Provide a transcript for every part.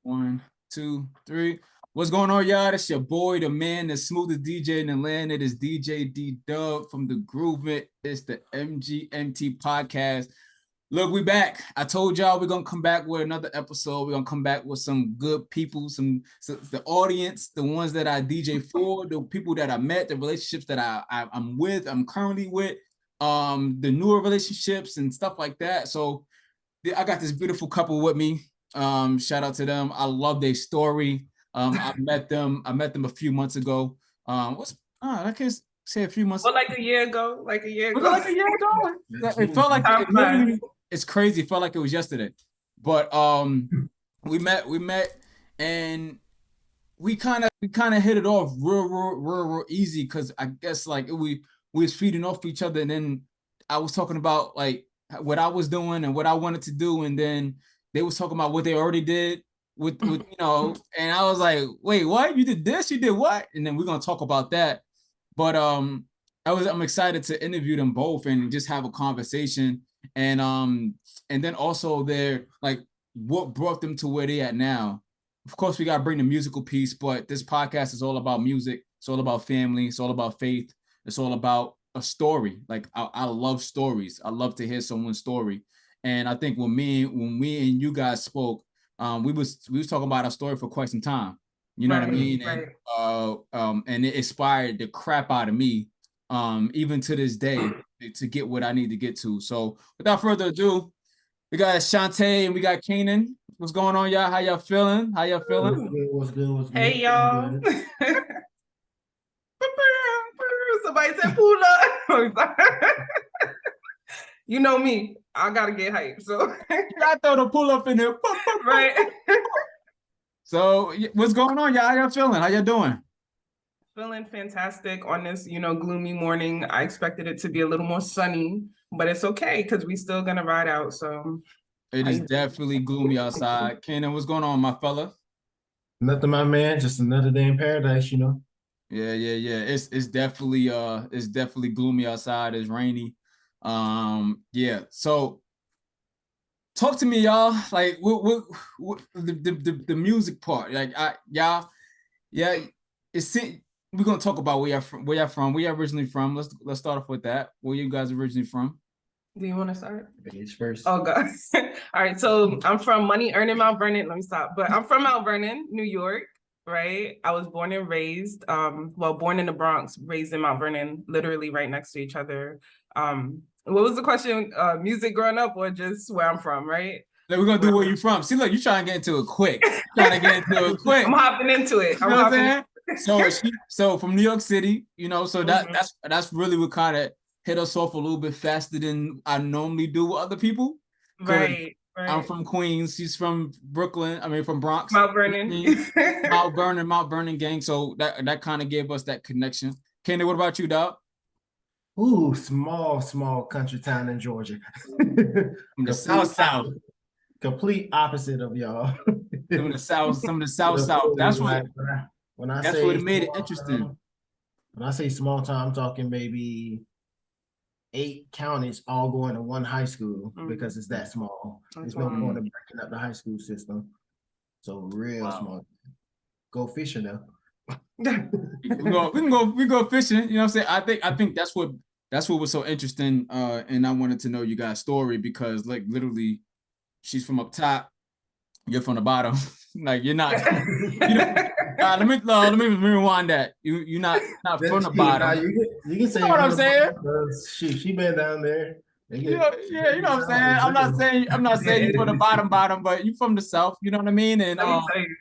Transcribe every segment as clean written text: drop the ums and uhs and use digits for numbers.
One, two, three. What's going on, y'all? It's your boy, the man, the smoothest DJ in the land. It is DJ D-Dub from the Groovement. It's the MGMT podcast. Look, we back. I told y'all we're gonna come back with another episode. We're gonna come back with some good people, some the audience, the ones that I DJ for, the people that I met, the relationships that I'm with, I'm currently with, the newer relationships and stuff like that. So I got this beautiful couple with me. Shout out to them. I love their story. I met them a few months ago. I can't say a few months. Well, like a year ago. Like a year ago. It felt like it's crazy. It felt like it was yesterday. But we met, and we kind of hit it off real easy because I guess like we was feeding off each other, and then I was talking about like what I was doing and what I wanted to do, and then they was talking about what they already did with and I was like, wait, what? You did this? You did what? And then we're gonna talk about that. But I'm excited to interview them both and just have a conversation, and then also they're like what brought them to where they at now. Of course, we gotta bring the musical piece, but this podcast is all about music. It's all about family. It's all about faith. It's all about a story. Like I love stories. I love to hear someone's story. And I think when we and you guys spoke, we was talking about our story for quite some time. You know what I mean? Right. And it inspired the crap out of me, even to this day, to get what I need to get to. So without further ado, we got Shantay and we got Kanaan. What's going on, y'all? How y'all feeling? What's good? Hey, y'all. Somebody said pull up. You know me. I gotta get hyped. So I throw the pull up in there. Right. So what's going on, y'all? How y'all feeling? How y'all doing? Feeling fantastic on this, gloomy morning. I expected it to be a little more sunny, but it's okay because we still gonna ride out. So it is definitely gloomy outside. Kanaan, what's going on, my fella? Nothing, my man. Just another day in paradise, Yeah. It's definitely gloomy outside. It's rainy. Yeah. So talk to me, y'all. Like what the music part. Like we're gonna talk about where y'all from. Where y'all originally from? Let's start off with that. Where you guys originally from? Do you want to start? Ladies first. Oh God. All right. So I'm from money earning Mount Vernon. Let me stop. But I'm from Mount Vernon, New York. Right. I was born and raised, born in the Bronx, raised in Mount Vernon, literally right next to each other. What was the question? Music growing up or just where I'm from, right? Then we're gonna do where you from. See, look, you trying to get into it quick. I'm hopping into it. You know what I'm saying? So from New York City, so that's really what kind of hit us off a little bit faster than I normally do with other people. Right. I'm from Queens. She's from Brooklyn. I mean, from Bronx. Mount Vernon. Mount Vernon gang. So that kind of gave us that connection. Kenny, what about you, dog? Ooh, small country town in Georgia. From the south. Complete opposite of y'all. Some of the south. That's what. That's what made it interesting. When I say small town, I'm talking maybe 8 counties all going to one high school because it's that small. There's no point of breaking up the high school system. So real small. Go fishing now. we go fishing. You know what I'm saying? I think that's what was so interesting. And I wanted to know you guys' story because like literally, she's from up top, you're from the bottom. Like you're not. Let me rewind that. You're not from the bottom. You can say you know what I'm saying. She been down there. You know what I'm saying. I'm not saying you're from the bottom, but you from the south. You know what I mean? And let me tell you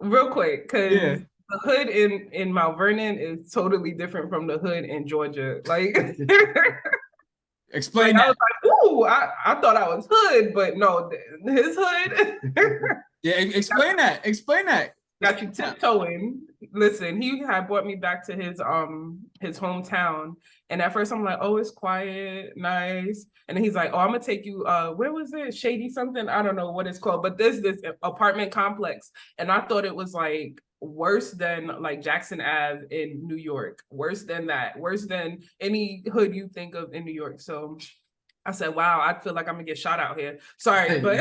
real quick, because the hood in Mount Vernon is totally different from the hood in Georgia. Like, explain that. I was like, ooh, I thought I was hood, but no, his hood. Yeah, explain that. Got you tiptoeing. Listen, he had brought me back to his hometown, and at first I'm like, oh, it's quiet, nice. And then he's like, oh, I'm gonna take you. Where was it? Shady something? I don't know what it's called, but there's this apartment complex, and I thought it was like worse than like Jackson Ave in New York. Worse than that. Worse than any hood you think of in New York. So I said, wow, I feel like I'm gonna get shot out here. Sorry, but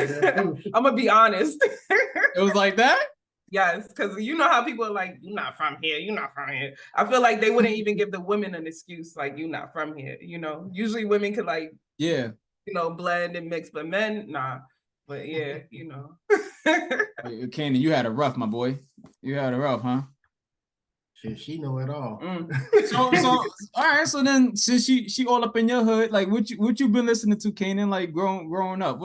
I'm gonna be honest. It was like that? Yes, because you know how people are like, you're not from here, you're not from here. I feel like they wouldn't even give the women an excuse, like, you're not from here, you know? Usually women could like, yeah, you know, blend and mix, but men, nah. But yeah, you know. Kanaan, you had a rough, my boy. You had a rough, huh? She know it all. So all right. So then, since she all up in your hood, like what you been listening to, Kanaan? Like growing up,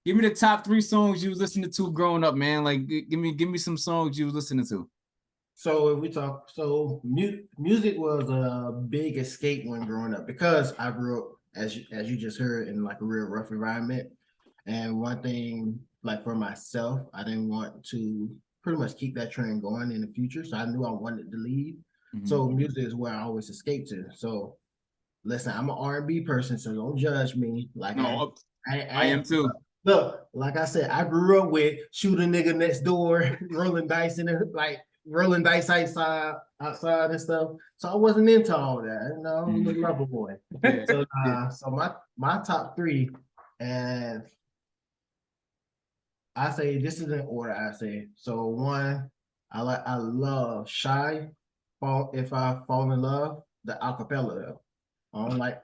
give me the top 3 songs you was listening to growing up, man. Like give me some songs you was listening to. So if we talk, music was a big escape when growing up because I grew up as you just heard in like a real rough environment. And one thing, like for myself, I didn't want to pretty much keep that trend going in the future. So I knew I wanted to leave. Mm-hmm. So music is where I always escape to. So listen, I'm an R&B person, so don't judge me. Like no, I am too. Look, like I said, I grew up with Shoot a Nigga Next Door, rolling dice rolling dice outside and stuff. So I wasn't into all that. You know, I'm a lover boy. Yeah. So my top 3, and I say this is in order. I say so. 1, I love Shy. If I Fall in Love, the acapella though. I don't like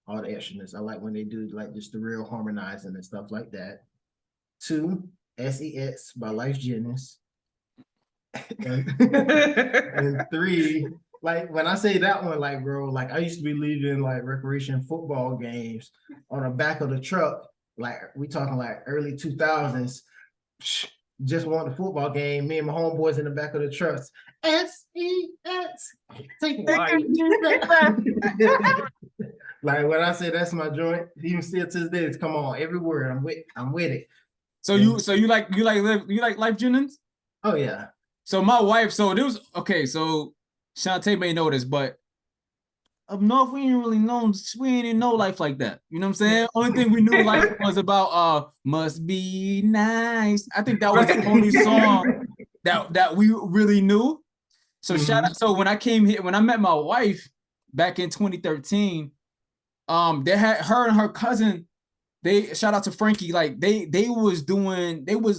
all the extraness. I like when they do like just the real harmonizing and stuff like that. 2, SEX by Life Jennings. and 3, like when I say that one, like bro, like I used to be leaving like recreation football games on the back of the truck. Like we talking like early 2000s. Just want the football game. Me and my homeboys in the back of the trucks. SEX. Take like when I say that's my joint, even still to this day, it's come on every word. I'm with it. So you like Life Jennings? Oh yeah. So my wife, so there was okay. So Shantay may know this, but up north we didn't know life like that. You know what I'm saying? Only thing we knew life was about must be nice. I think that was the only song that we really knew. So shout out. So when I came here, when I met my wife back in 2013, they had her and her cousin. They shout out to Frankie, like they was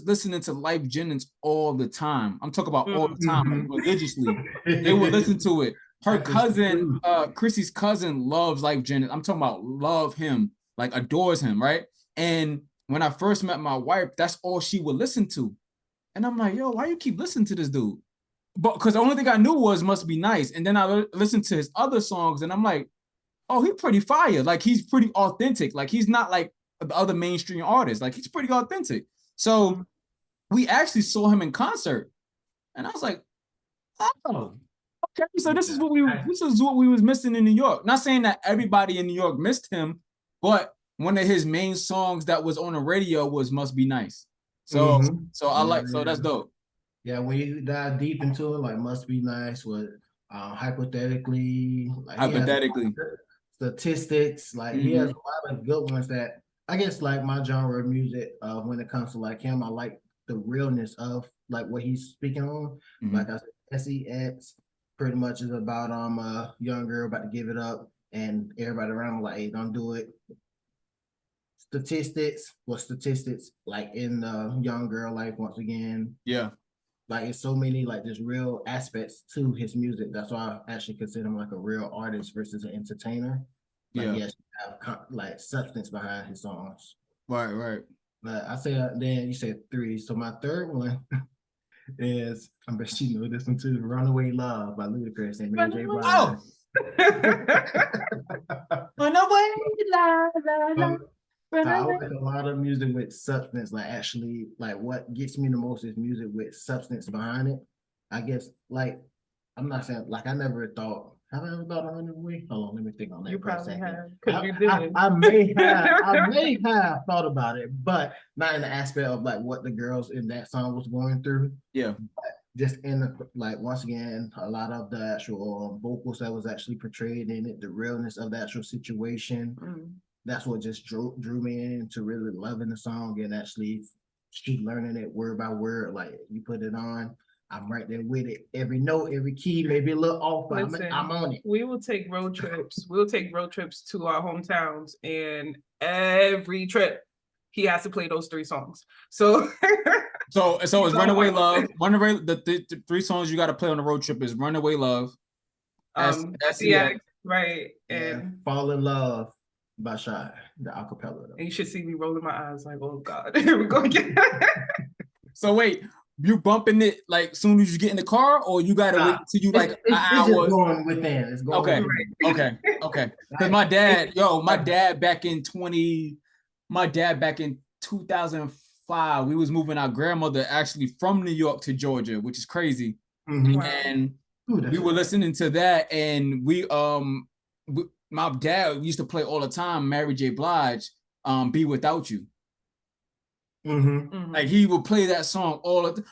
listening to Life Jennings all the time. I'm talking about all the time, like religiously. They would listen to it. Her cousin, Chrissy's cousin, loves Life Jennings. I'm talking about love him, like adores him, right? And when I first met my wife, that's all she would listen to. And I'm like, yo, why you keep listening to this dude? But because the only thing I knew was Must Be Nice. And then I listened to his other songs and I'm like, oh, he's pretty fire. Like he's pretty authentic. Like he's not like the other mainstream artists. Like he's pretty authentic. So we actually saw him in concert. And I was like, oh, okay. So this is what we was missing in New York. Not saying that everybody in New York missed him, but one of his main songs that was on the radio was Must Be Nice. So so that's dope. Yeah, when you dive deep into it, like Must Be Nice with hypothetically, like statistics, like he has a lot of good ones that I guess like my genre of music, when it comes to like him, I like the realness of like what he's speaking on. Like I said, SEX pretty much is about a young girl about to give it up and everybody around like, hey, don't do it. Statistics like in the young girl life once again. Yeah. Like it's so many like just real aspects to his music. That's why I actually consider him like a real artist versus an entertainer. Like he has have like substance behind his songs. Right. But I say then you said 3. So my third one is I bet you know this one too. Runaway Love by Ludacris and Mary J. Blige. Runaway Love. So I like a lot of music with substance, like actually, like what gets me the most is music with substance behind it. I guess, like, I'm not saying, like, have I ever thought of Runaway? Hold on, let me think on that. You for a probably second. have, because you did. I may have thought about it, but not in the aspect of like what the girls in that song was going through. Yeah. But just in the, like, once again, a lot of the actual vocals that was actually portrayed in it, the realness of the actual situation. That's what just drew me into really loving the song and actually learning it word by word. Like you put it on, I'm right there with it. Every note, every key, maybe a little off, but Listen, I'm on it. We will take road trips. We'll take road trips to our hometowns, and every trip he has to play those 3 songs. So so it's Runaway Love. The 3 songs you got to play on the road trip is Runaway Love, SCX, right, and Fall in Love by Shy, the acapella. And you should see me rolling my eyes like, oh God, here we go again. So wait, you bumping it like soon as you get in the car, or you gotta wait till you like an hour? It's going within. It's going okay, within. okay. Because my dad back in 2005, we was moving our grandmother actually from New York to Georgia, which is crazy. Mm-hmm. And we were listening to that, and my dad used to play all the time Mary J. Blige, Be Without You. Mm-hmm. Like he would play that song all the time.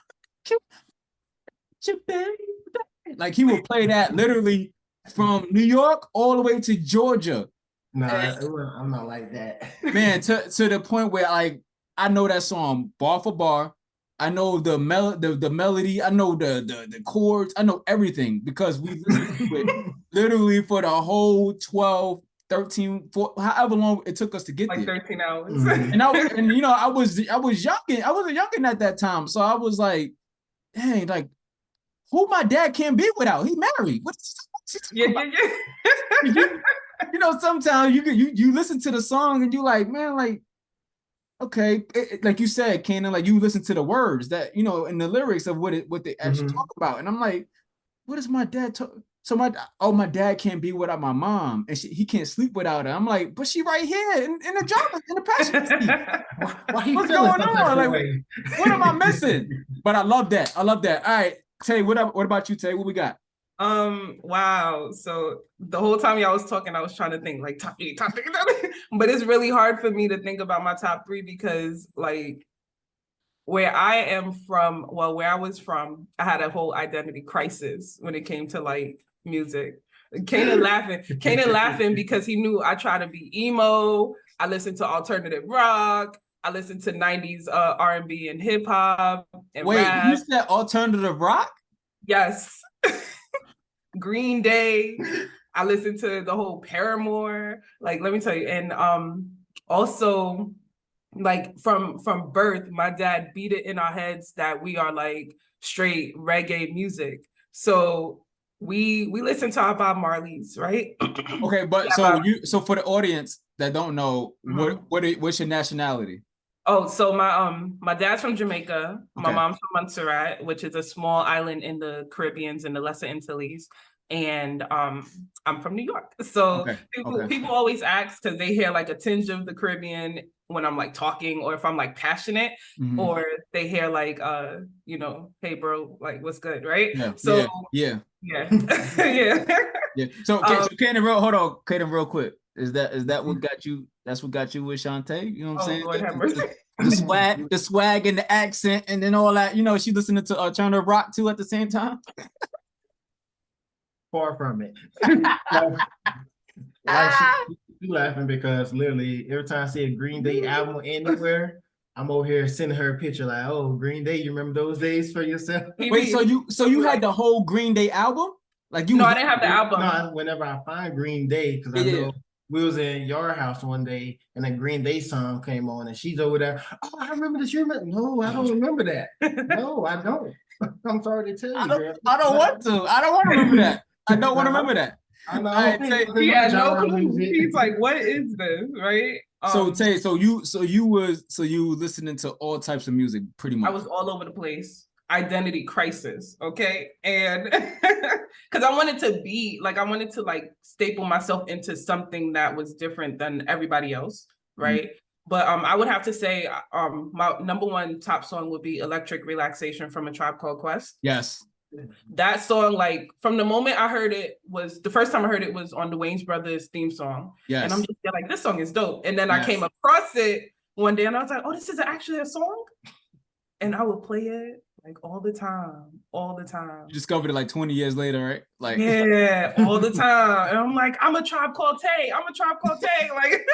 Like he would play that literally from New York all the way to Georgia. No, I'm not like that. Man, to the point where like I know that song bar for bar. I know the melody, I know the chords, I know everything because we listened to it literally for the whole 12, 13, 14, however long it took us to get like there. 13 hours. Mm-hmm. And I was youngin'. I wasn't youngin' at that time. So I was like, dang, like who my dad can't be without? He married. What's yeah. Sometimes you listen to the song and you like, man, like, okay, like you said, Kanaan, like you listen to the words that in the lyrics of what they actually talk about, and I'm like, what is my dad talk? So my dad can't be without my mom, and he can't sleep without her. I'm like, but she right here in the job in the passenger seat. What's going on? Like, what am I missing? But I love that. All right, Tay, what about you, Tay? What we got? Wow. So the whole time y'all was talking, I was trying to think like top 3, but it's really hard for me to think about my top 3 because like where I was from, I had a whole identity crisis when it came to like music. Kanaan laughing because he knew I try to be emo. I listened to alternative rock. I listened to 90s R&B and hip hop and rap. You said alternative rock? Yes. Green Day. I listened to the whole Paramore. Like, let me tell you. And also, like from birth, my dad beat it in our heads that we are like straight reggae music. So we listen to our Bob Marley's, right? Okay, but so for the audience that don't know, what's your nationality? Oh, so my dad's from Jamaica. Okay. My mom's from Montserrat, which is a small island in the Caribbeans in the Lesser Antilles. And I'm from New York. So people always ask because they hear like a tinge of the Caribbean when I'm like talking or if I'm like passionate, or they hear like hey bro, like what's good, right? Yeah. So yeah. So Kanaan, real quick. Is that what got you? That's what got you with Shantay? You know what I'm saying? Lord have mercy. The swag and the accent, and then all that. She listening to alternative rock too at the same time. Far from it. She laughing because literally every time I see a Green Day album anywhere, I'm over here sending her a picture like, oh, Green Day, you remember those days for yourself? Wait, so you had the whole Green Day album? Like No, I didn't have the album. No, whenever I find Green Day, because I know we was in your house one day and a Green Day song came on and she's over there. Oh, I remember this. You remember? No, I don't remember that. No, I don't. I'm sorry to tell you. I don't want to. I don't want to remember that. I don't want to remember that. I know. He had no clue. He's like, what is this? Right? So Tay, so you listening to all types of music pretty much. I was all over the place. Identity crisis, okay? And because I wanted to like staple myself into something that was different than everybody else, right? But I would have to say my number 1 top song would be Electric Relaxation from A Tribe Called Quest. Yes. That song, like from the moment I heard it, was the first time I heard it was on the Wayans Brothers theme song. Yes. And I'm just like, this song is dope. And then I came across it one day and I was like, oh, this is actually a song? And I would play it like all the time. You discovered it like 20 years later, right? Like all the time. And I'm like, I'm a Tribe Called Tay. Like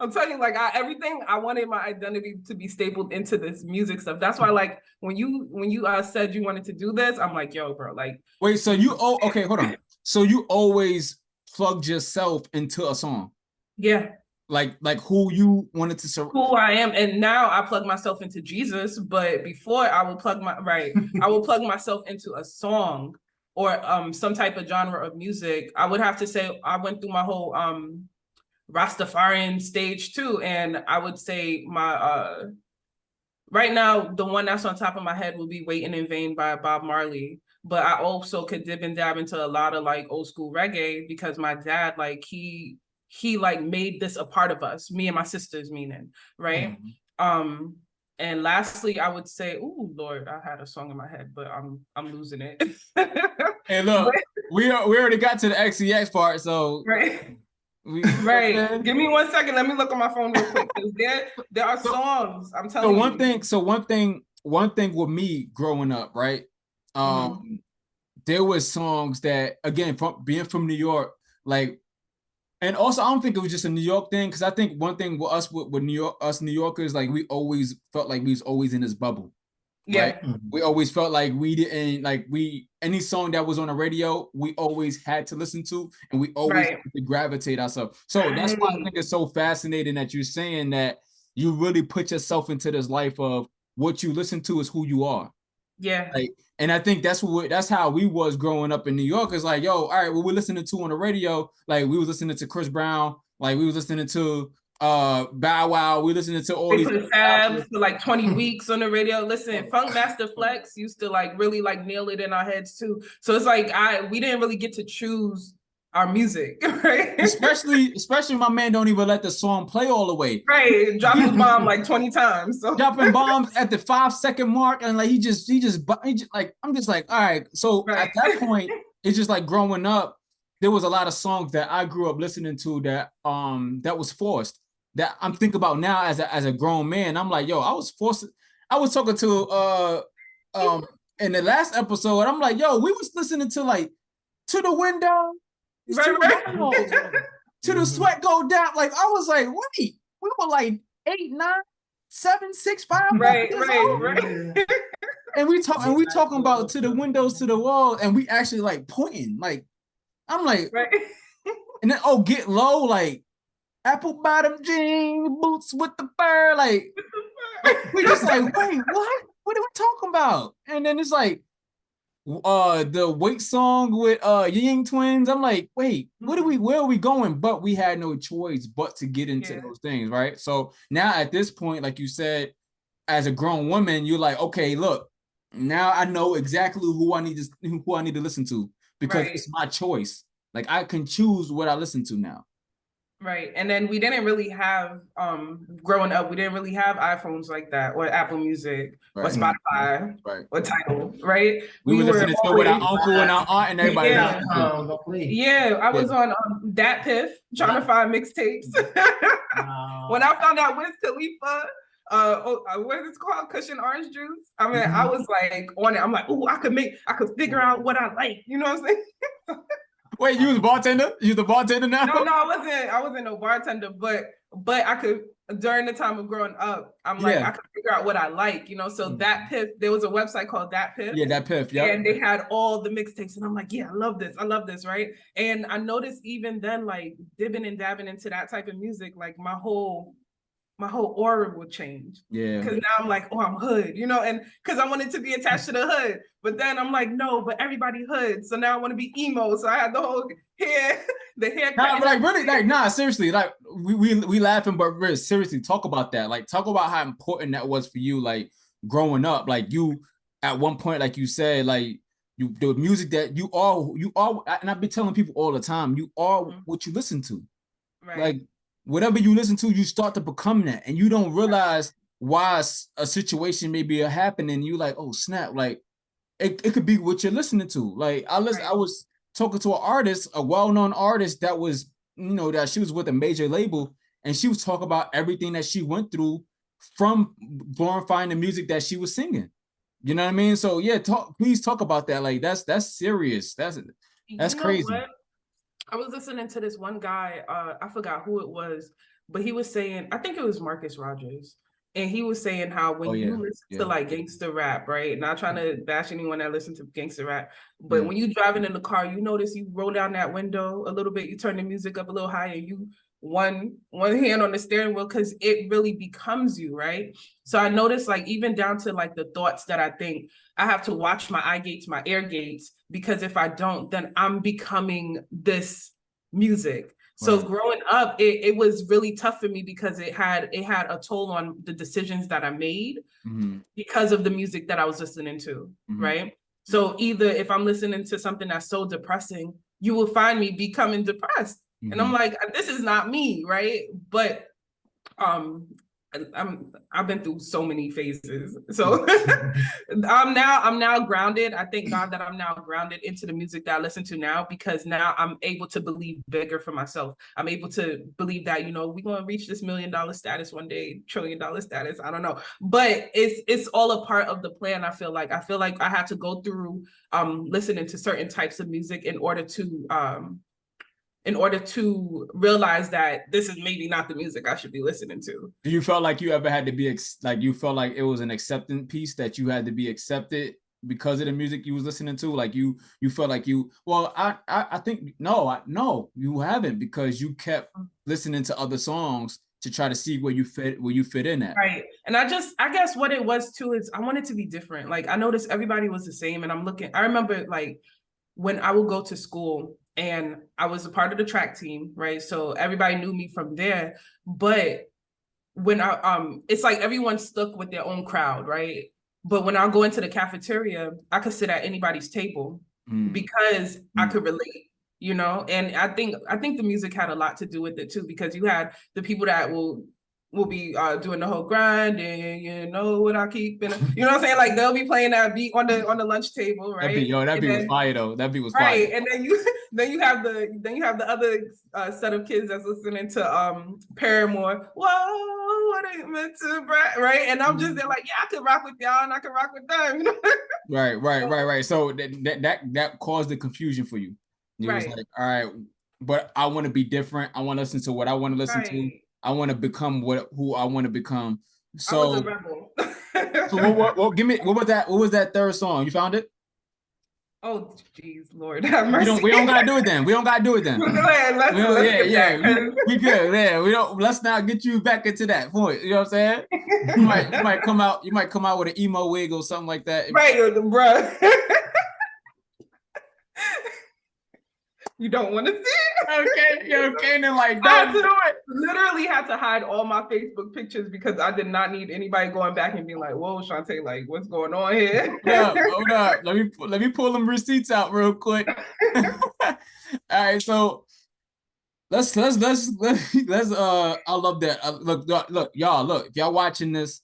I'm telling you, like everything I wanted my identity to be stapled into this music stuff. That's why, like, when you said you wanted to do this, I'm like, yo, bro, like. Wait, so okay, hold on. So you always plugged yourself into a song? Yeah. Like who you wanted to serve? Who I am, and now I plug myself into Jesus. But before, I will plug myself into a song or some type of genre of music. I would have to say I went through my whole Rastafarian stage too, and I would say my right now the one that's on top of my head will be "Waiting in Vain" by Bob Marley. But I also could dip and dab into a lot of like old school reggae because my dad, like he like made this a part of us, me and my sisters, meaning, right? And lastly, I would say, oh Lord, I had a song in my head, but I'm losing it. Hey, look, we already got to the XCX part, so right. Right. Give me 1 second. Let me look on my phone real quick. There are songs. I'm telling you. One thing with me growing up, right? There was songs that, again, from being from New York, like, and also I don't think it was just a New York thing, because I think one thing with us with New York, us New Yorkers, like we always felt like we was always in this bubble. Yeah. Right? We always felt like we didn't, like, any song that was on the radio, we always had to listen to, and we always had to gravitate ourselves. So that's why I think it's so fascinating that you're saying that you really put yourself into this life of what you listen to is who you are. Yeah. Like, and I think that's how we was growing up in New York. It's like, yo, all right, what we're listening to on the radio, like we was listening to Chris Brown, like we was listening to Bow Wow, we listening to all these Fab for like 20 weeks on the radio. Listen, Funk Master Flex used to like really like nail it in our heads too. So it's like we didn't really get to choose our music, right? Especially my man don't even let the song play all the way. Right, dropping the bomb like 20 times. So dropping bombs at the 5-second mark, and like he just like, I'm just like, all right. So at that point, it's just like growing up, there was a lot of songs that I grew up listening to that was forced. That I'm thinking about now as a grown man. I'm like, yo, I was forced. I was talking to in the last episode, I'm like, yo, we was listening to like To the Window. To the Sweat Go Down. Like, I was like, wait, we were like 8, 9, 7, 6, 5. Right. And we talking about To the Windows, to the wall, and we actually like pointing. Like, I'm like, and then Get Low, like apple bottom jeans, boots with the fur. Like, we just like, wait, what? What are we talking about? And then it's like the Wait song with Ying Twins. I'm like, wait, where are we going? But we had no choice but to get into those things, right? So now at this point, like you said, as a grown woman, you're like, okay, look, now I know exactly who I need to listen to, because it's my choice. Like, I can choose what I listen to now. Right. And then we didn't really have growing up, we didn't really have iPhones like that, or Apple Music, or Spotify, or Tidal, right? We were listening to it with our uncle and our aunt and everybody. I was on Dat Piff trying to find mixtapes. When I found out Wiz Khalifa, what is it called? Cushion Orange Juice. I mean, I was like on it. I'm like, oh, I could figure out what I like. You know what I'm saying? Wait, you was a bartender? You the bartender now? No, I wasn't no bartender, but I could, during the time of growing up, I'm like, I could figure out what I like, you know. So Dat Piff, there was a website called Dat Piff. Yeah, Dat Piff, yeah. And they had all the mixtapes, and I'm like, yeah, I love this, right? And I noticed even then, like dipping and dabbing into that type of music, like my whole aura would change. Yeah. Because now I'm like, oh, I'm hood, you know, and because I wanted to be attached to the hood. But then I'm like, no, but everybody hood. So now I want to be emo. So I had the whole the haircut. Nah, like really, like, nah, seriously, like we laughing, but really, seriously, talk about that. Like, talk about how important that was for you, like growing up. Like, you at one point, like you said, like the music that you are, and I've been telling people all the time, you are what you listen to. Right. Like, whatever you listen to, you start to become that, and you don't realize why a situation may be happening. You like, oh snap, like it could be what you're listening to. Like, I was talking to an artist, a well-known artist that was, you know, that she was with a major label, and she was talking about everything that she went through from glorifying the music that she was singing. You know what I mean? So yeah, please talk about that. Like, that's serious. That's crazy. What? I was listening to this one guy, I forgot who it was, but he was saying, I think it was Marcus Rogers. And he was saying how when you listen to like gangster rap, right? Not trying to bash anyone that listens to gangster rap, but when you driving in the car, you notice you roll down that window a little bit, you turn the music up a little higher, you one hand on the steering wheel, because it really becomes you, right? So I noticed, like, even down to like the thoughts that I think, I have to watch my eye gates, my ear gates, because if I don't, then I'm becoming this music. So growing up, it was really tough for me because it had a toll on the decisions that I made because of the music that I was listening to, right? So either if I'm listening to something that's so depressing, you will find me becoming depressed. And I'm like, this is not me, right? But I've been through so many phases. So I'm now grounded. I thank God that I'm now grounded into the music that I listen to now, because now I'm able to believe bigger for myself. I'm able to believe that, we're going to reach this $1 million status one day, $1 trillion status. I don't know, but it's all a part of the plan. I feel like I had to go through listening to certain types of music in order to realize that this is maybe not the music I should be listening to. Do you feel like you ever had to be like, you felt like it was an acceptance piece that you had to be accepted because of the music you was listening to? Like you felt like I think no, you haven't, because you kept listening to other songs to try to see where you fit in at. Right. And I guess what it was too is I wanted to be different. Like I noticed everybody was the same, and I remember like when I would go to school, and I was a part of the track team, right? So everybody knew me from there. But when it's like everyone stuck with their own crowd, right? But when I go into the cafeteria, I could sit at anybody's table because I could relate, And I think the music had a lot to do with it too, because you had the people that will be doing the whole grind, and you know what I keep, and you know what I'm saying? Like they'll be playing that beat on the lunch table, right? That beat was fire though. That beat was fire. Right, and then you have the other set of kids that's listening to Paramore. Whoa, what ain't meant to, right? And I'm just there like, yeah, I could rock with y'all, and I could rock with them. Right. So that caused the confusion for you. You was like, all right, but I want to be different. I want to listen to what I want to listen to. I want to become who I want to become. So I was a rebel. So what was that third song? You found it? Oh, geez, Lord have mercy. We don't gotta do it then. We good. Yeah, we don't. Let's not get you back into that point. You know what I'm saying? You might come out with an emo wig or something like that. Right, bro. You don't want to see it? Okay, then like don't do it. Literally had to hide all my Facebook pictures because I did not need anybody going back and being like, "Whoa, Shantay, like what's going on here?" Hold up. Let me pull them receipts out real quick. All right, so let's I love that. Look, y'all. If y'all watching this,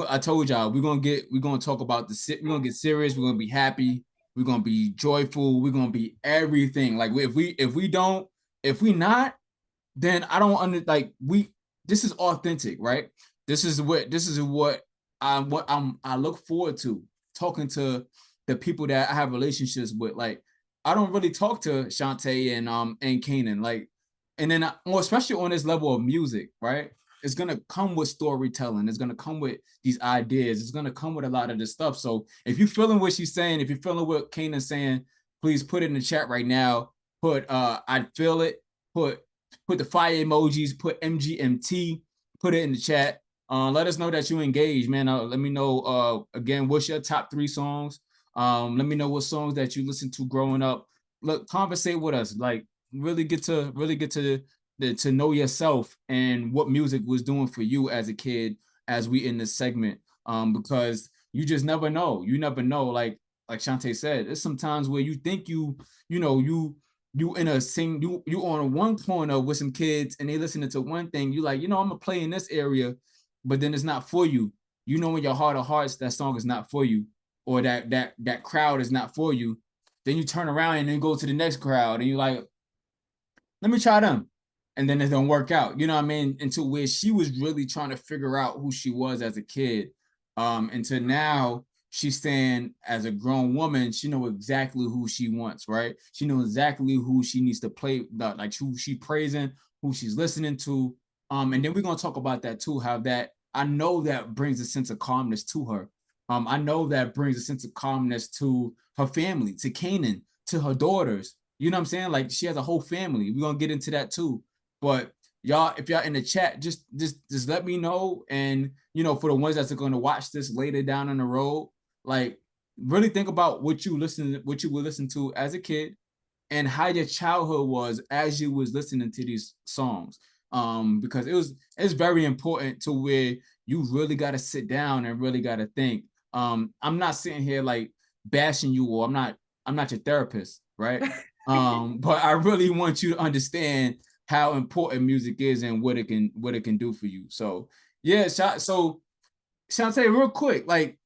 I told y'all we're gonna talk about we're gonna get serious. We're gonna be happy. We're gonna be joyful. We're gonna be everything. Like if we not, then I don't this is authentic, right? This is what I look forward to, talking to the people that I have relationships with. Like I don't really talk to Shantay and Kanaan, like, and then especially on this level of music, right? It's gonna come with storytelling. It's gonna come with these ideas. It's gonna come with a lot of this stuff. So if you're feeling what she's saying, if you're feeling what Kanaan's saying, please put it in the chat right now. Put I feel it. Put the fire emojis. Put MGMT. Put it in the chat. Let us know that you engage, man. Let me know again, what's your top 3 songs. Let me know what songs that you listened to growing up. Look, conversate with us. Like really get to know yourself and what music was doing for you as a kid as we in this segment, because you just never know. Like Shantay said, there's some times where you think you in a you on one corner with some kids and they listening to one thing, you like, I'm gonna play in this area, but then it's not for you. In your heart of hearts that song is not for you, or that crowd is not for you. Then you turn around and then go to the next crowd and you're like, let me try them. And then it don't work out, you know what I mean? Until where she was really trying to figure out who she was as a kid. Until now, she's saying as a grown woman, she knows exactly who she wants, right? She knows exactly who she needs to play, like who she praising, who she's listening to. And then we're gonna talk about that too, how that I know that brings a sense of calmness to her. I know that brings a sense of calmness to her family, to Kanaan, to her daughters. You know what I'm saying? Like she has a whole family. We're gonna get into that too. But y'all, if y'all in the chat, just let me know. And you know, for the ones that's going to watch this later down on the road, like really think about what you would listen to as a kid, and how your childhood was as you was listening to these songs. Because it's very important to where you really got to sit down and really got to think. I'm not sitting here like bashing you, or I'm not your therapist, right? But I really want you to understand how important music is and what it can do for you. So yeah, so Shantay, real quick, like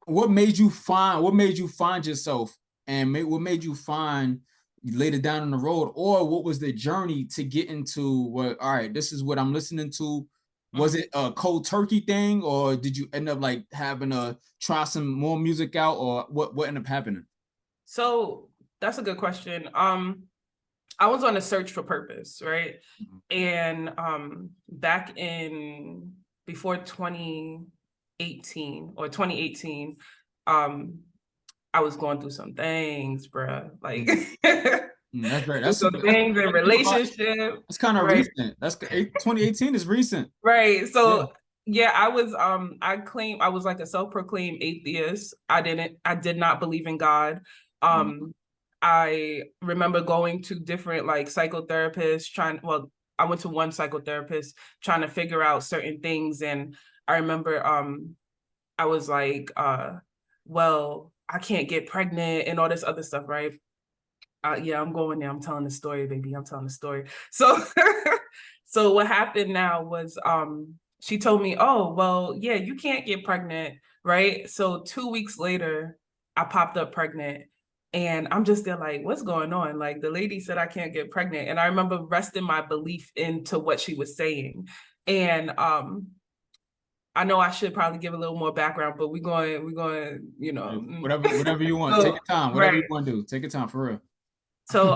what made you find yourself, and what made you find later down on the road, or what was the journey to get into what, all right, this is what I'm listening to? Was it a cold turkey thing, or did you end up like having to try some more music out, or what ended up happening? So that's a good question. I was on a search for purpose, right? And back in before 2018 or 2018, I was going through some things, bruh. Like that's right. That's some things in relationship. That's kind of recent. That's 2018 is recent. Right. So yeah, I was I claim I was like a self-proclaimed atheist. I did not believe in God. I remember going to different like psychotherapists I went to one psychotherapist trying to figure out certain things. And I remember I was like, well, I can't get pregnant and all this other stuff, right? Yeah, I'm going there. I'm telling the story, baby. I'm telling the story. So so what happened now was she told me, oh, well, yeah, you can't get pregnant, right? So 2 weeks later, I popped up pregnant. And I'm just there like, what's going on? Like the lady said I can't get pregnant. And I remember resting my belief into what she was saying. And I know I should probably give a little more background, but we're going, you know. Whatever you want. Take your time. Whatever you want to do. Take your time for real. So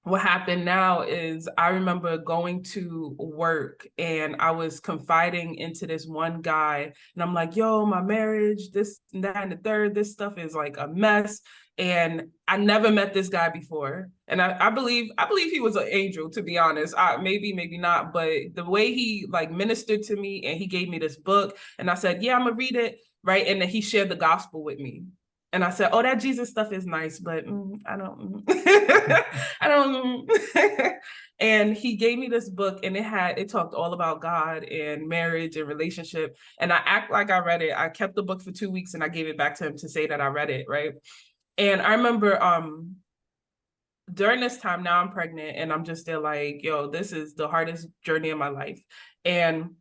what happened now is I remember going to work and I was confiding into this one guy, and I'm like, yo, my marriage, this and that and the third, this stuff is like a mess. And I never met this guy before. And I believe he was an angel, to be honest. Maybe not, but the way he like ministered to me, and he gave me this book, and I said, yeah, I'm gonna read it, right? And then he shared the gospel with me. And I said, oh, that Jesus stuff is nice, but I don't, I don't. And he gave me this book, and it talked all about God and marriage and relationship. And I act like I read it. I kept the book for 2 weeks and I gave it back to him to say that I read it, right? And I remember during this time, now I'm pregnant, and I'm just there like, yo, this is the hardest journey of my life. And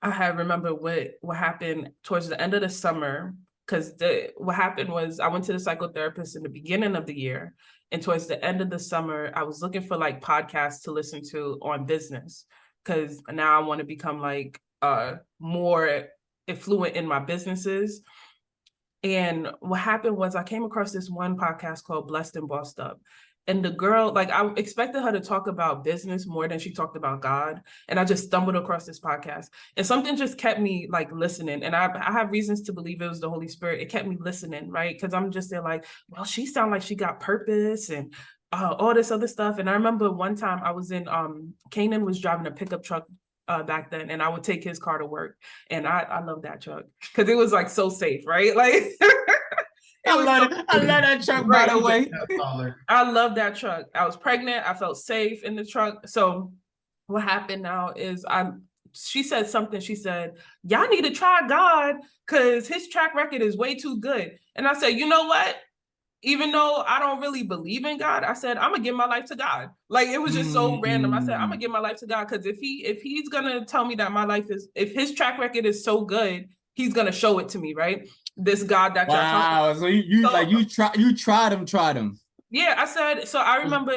I remember what happened towards the end of the summer. Because what happened was I went to the psychotherapist in the beginning of the year, and towards the end of the summer, I was looking for like podcasts to listen to on business, because now I want to become like more affluent in my businesses. And what happened was I came across this one podcast called Blessed and Bossed Up. And the girl, like I expected her to talk about business more than she talked about God. And I just stumbled across this podcast, and something just kept me like listening. And I have reasons to believe it was the Holy Spirit. It kept me listening, right? Because I'm just there like, well, she sounded like she got purpose and all this other stuff. And I remember one time I was in, Kanaan was driving a pickup truck back then, and I would take his car to work. And I love that truck because it was like so safe, right? Like I love that truck, by the way. I love that truck. I was pregnant. I felt safe in the truck. So what happened now is she said something. She said, y'all need to try God because his track record is way too good. And I said, you know what? Even though I don't really believe in God, I said, I'm gonna give my life to God. Like it was just so random. I said, I'm gonna give my life to God because if he's gonna tell me that my life is, if his track record is so good, he's gonna show it to me, right? This God that y'all talking about. So you tried him. Yeah, I said, so I remember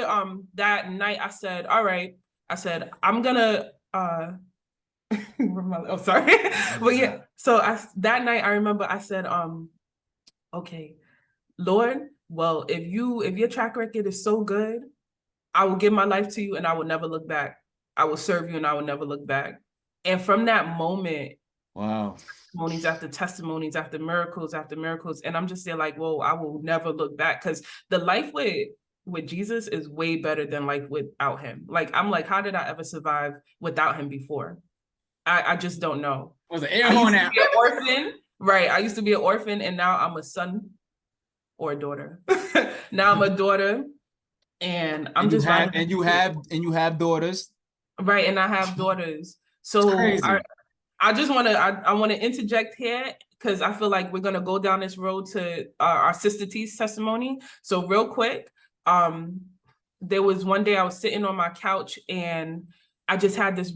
that night I said, all right, I said, I'm gonna oh sorry. But yeah, so that night I remember I said, okay, Lord, well, if your track record is so good, I will give my life to you and I will never look back. I will serve you and I will never look back. And from that moment, wow, testimonies after testimonies after miracles after miracles. And I'm just there like, whoa, I will never look back, because the life with Jesus is way better than life without him. Like, I'm like, how did I ever survive without him before? I just don't know. was an air horn out. Be an orphan, right? I used to be an orphan, and now I'm a son or a daughter. Now I'm a daughter, and I'm just and you have daughters, right? And I have daughters. So I just want to I want to interject here, because I feel like we're gonna go down this road to our Sista Teas testimony. So real quick, there was one day I was sitting on my couch and I just had this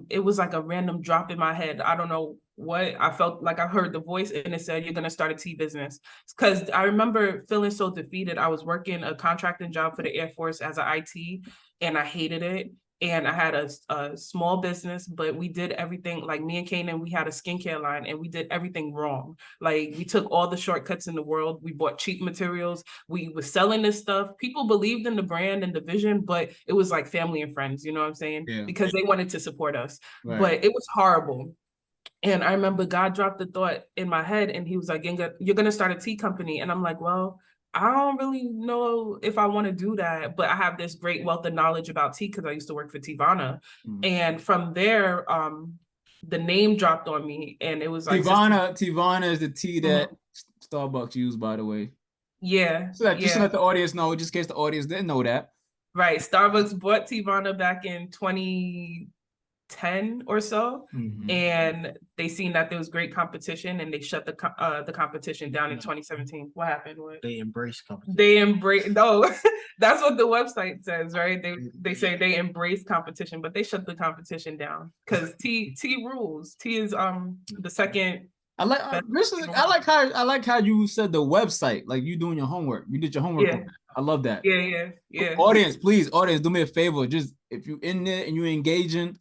it was like a random drop in my head. I don't know what, I felt like I heard the voice and it said, you're gonna start a tea business. Because I remember feeling so defeated. I was working a contracting job for the Air Force as an IT, and I hated it. And I had a small business, but we did everything, like me and Kanaan, we had a skincare line and we did everything wrong. Like, we took all the shortcuts in the world. We bought cheap materials. We were selling this stuff. People believed in the brand and the vision, but it was like family and friends, you know what I'm saying? Yeah. Because they wanted to support us, right. But it was horrible. And I remember God dropped the thought in my head and he was like, you're going to start a tea company. And I'm like, well, I don't really know if I want to do that, but I have this great wealth of knowledge about tea because I used to work for Tivana. And from there, the name dropped on me, and it was like Tivana is the tea that Starbucks used, by the way. Yeah. So just to let the audience know, just in case the audience didn't know that. Right. Starbucks bought Tivana back in 2010 or so, and they seen that there was great competition, and they shut the competition down in 2017. What happened? They embrace competition. No, that's what the website says, right? They say they embrace competition, but they shut the competition down because tea rules. Tea is the second. I like how you said the website, like you doing your homework. You did your homework. Yeah. I love that. Yeah. Audience, please, do me a favor. Just if you're in there and you're engaging,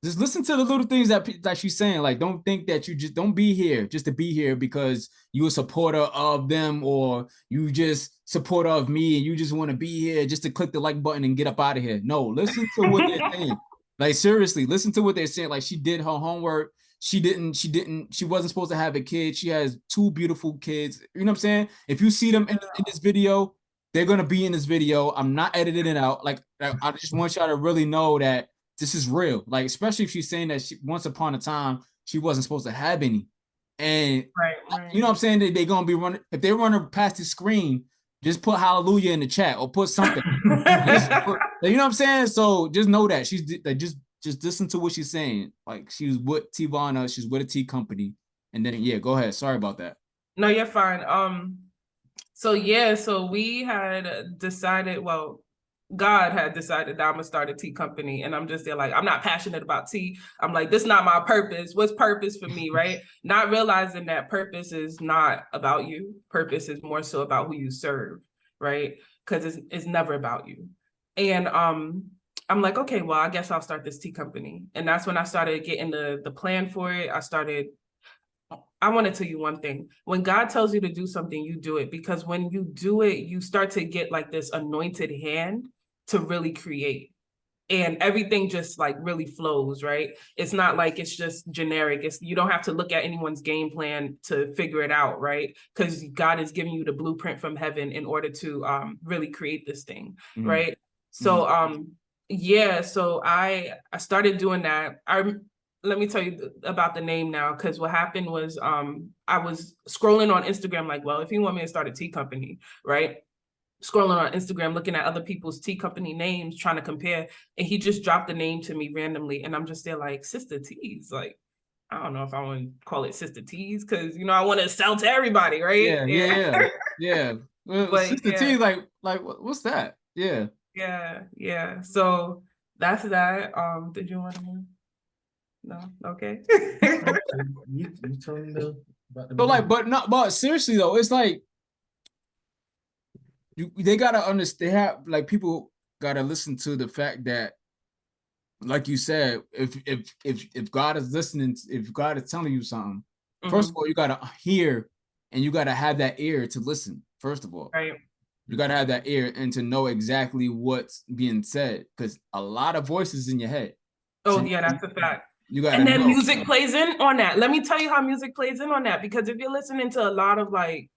just listen to the little things that she's saying. Like, don't think that you just don't be here just to be here because you're a supporter of them or you just supporter of me and you just want to be here just to click the like button and get up out of here. No, listen to what they're saying. Like, seriously, listen to what they're saying. Like, she did her homework. She wasn't supposed to have a kid. She has 2 beautiful kids. You know what I'm saying? If you see them in this video, they're going to be in this video. I'm not editing it out. Like, I just want y'all to really know that this is real. Like, especially if she's saying that once upon a time, she wasn't supposed to have any. And right. You know what I'm saying? They're going to be running. If they're running past the screen, just put hallelujah in the chat or put something. You know what I'm saying? So just know that she's like, just listen to what she's saying. Like, she's with Tivana, she's with a tea company. And then, yeah, go ahead. Sorry about that. No, you're fine. So we had decided, God had decided that I'm gonna start a tea company, and I'm just there like, I'm not passionate about tea. I'm like, this is not my purpose. What's purpose for me, right? Not realizing that purpose is not about you. Purpose is more so about who you serve, right? Because it's never about you. And I'm like, okay, well, I guess I'll start this tea company. And that's when I started getting the plan for it. I want to tell you one thing. When God tells you to do something, you do it, because when you do it, you start to get like this anointed hand to really create. And everything just like really flows, right? It's not like it's just generic. You don't have to look at anyone's game plan to figure it out, right? Because God is giving you the blueprint from heaven in order to really create this thing, right? So so I started doing that. Let me tell you about the name now, because what happened was I was scrolling on Instagram like, well, if you want me to start a tea company, right? Scrolling on Instagram, looking at other people's tea company names, trying to compare, and he just dropped the name to me randomly, and I'm just there like, Sista Teas. Like, I don't know if I want to call it Sista Teas because, you know, I want to sell to everybody, right? Yeah. Well, Sista Teas, like what's that? Yeah. So that's that. Did you want to move? No, okay. you told me about the but seriously though, it's like they gotta understand. People gotta listen to the fact that, like you said, if God is listening, if God is telling you something, first of all, you gotta hear and you gotta have that ear to listen. First of all, right. You gotta have that ear and to know exactly what's being said, because a lot of voices in your head. Oh, yeah, that's a fact. You gotta and then know. Music plays in on that. Let me tell you how music plays in on that, because if you're listening to a lot of like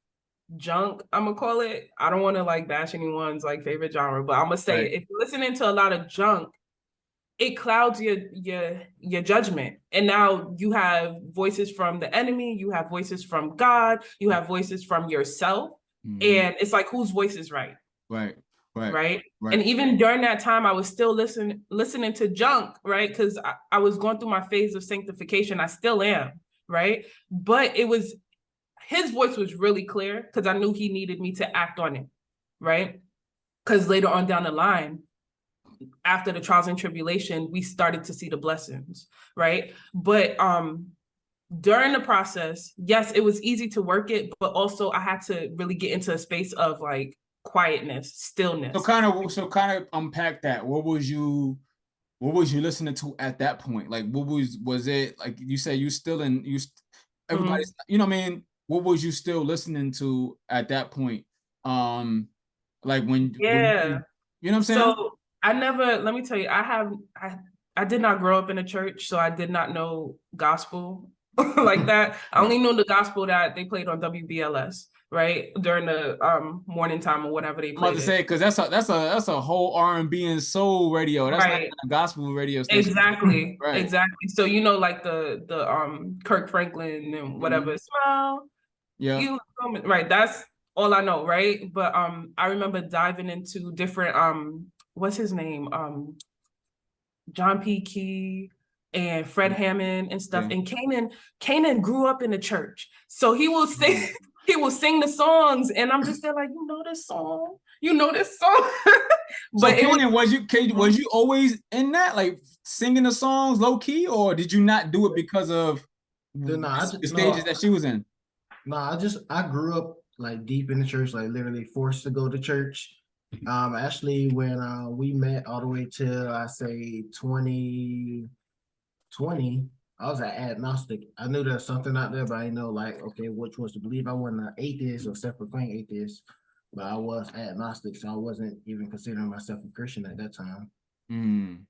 junk, I'm gonna call it, I don't want to like bash anyone's like favorite genre, but I'm gonna say if you're listening to a lot of junk, it clouds your judgment. And now you have voices from the enemy, you have voices from God, you have voices from yourself. And it's like, whose voice is right? Right. And even during that time, I was still listening to junk, right? Because I was going through my phase of sanctification. I still am, right? But his voice was really clear, because I knew he needed me to act on it, right? Because later on down the line, after the trials and tribulation, we started to see the blessings, right? But during the process, yes, it was easy to work it, but also I had to really get into a space of like quietness, stillness. So kind of unpack that. What was you listening to at that point? Like, what was it like? You said you still in everybody's, you know what I mean? What was you still listening to at that point? Like when you know what I'm saying? So let me tell you, I did not grow up in a church, so I did not know gospel like that. I only knew the gospel that they played on WBLS, right, during the morning time or whatever they played. I'm about to say, because that's a whole R&B and soul radio. That's not a gospel radio station. Exactly. Exactly. So like the Kirk Franklin and whatever. Smile. Yeah. Right. That's all I know, right? But I remember diving into different what's his name? John P. Key and Fred Hammond and stuff. And Kanaan grew up in the church. So he will sing the songs, and I'm just there like, you know this song. But so Kanaan, was you always in that, like singing the songs low key, or did you not do it because of the stages that she was in? No, I grew up like deep in the church, like literally forced to go to church. Actually, when we met all the way till I say 2020, I was at agnostic. I knew there was something out there, but I didn't know like, okay, which was to believe. I wasn't an atheist or self-proclaimed atheist, but I was agnostic, so I wasn't even considering myself a Christian at that time. And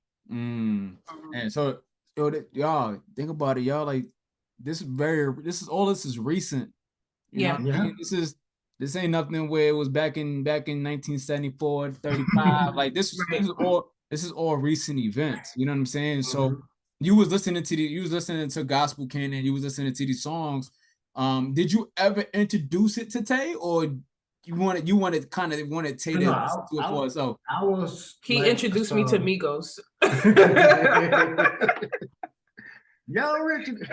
so, y'all think about it, y'all, like this is recent. You know what I mean? This ain't nothing where it was back in 1974, 35. Like this is all recent events. You know what I'm saying? So you was listening to gospel Kanaan, you was listening to these songs. Did you ever introduce it to Tay, or you wanted Tay to do it for herself? He introduced me to Migos. Yo, Richard.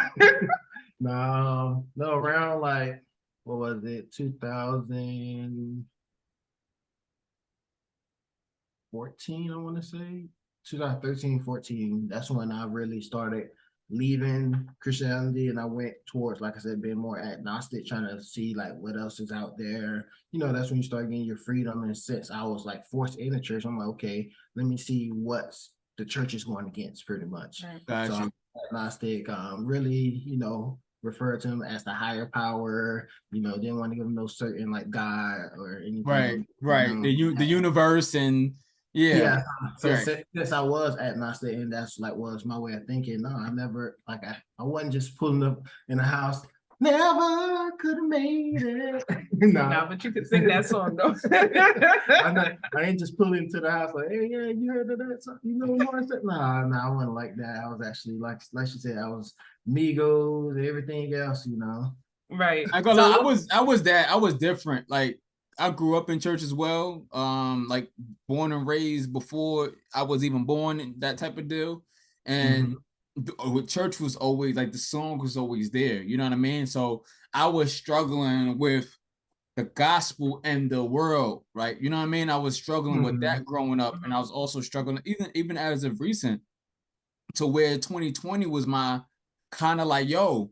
No, around like, what was it, 2014, I want to say 2013, 14. That's when I really started leaving Christianity, and I went towards, like I said, being more agnostic, trying to see like what else is out there. That's when you start getting your freedom. And since I was like forced in the church, I'm like, okay, let me see what the church is going against, pretty much. Gotcha. So I'm agnostic, really, refer to him as the higher power, didn't want to give him no certain like God or anything. Right. The universe and So since I was agnostic, and that's like was my way of thinking, no, I never like I wasn't just pulling up in the house. Never could have made it. No, but you could sing that song though. I ain't just pulling into the house like, hey, yeah, you heard of that song? You know what I said? Nah, I wasn't like that. I was actually like she said, I was Migos, everything else, Right. I was different. Like I grew up in church as well. Like born and raised before I was even born, that type of deal. And church was always like the song was always there. You know what I mean? So I was struggling with the gospel and the world, right? You know what I mean? I was struggling with that growing up, and I was also struggling even as of recent, to where 2020 was my kind of like, yo,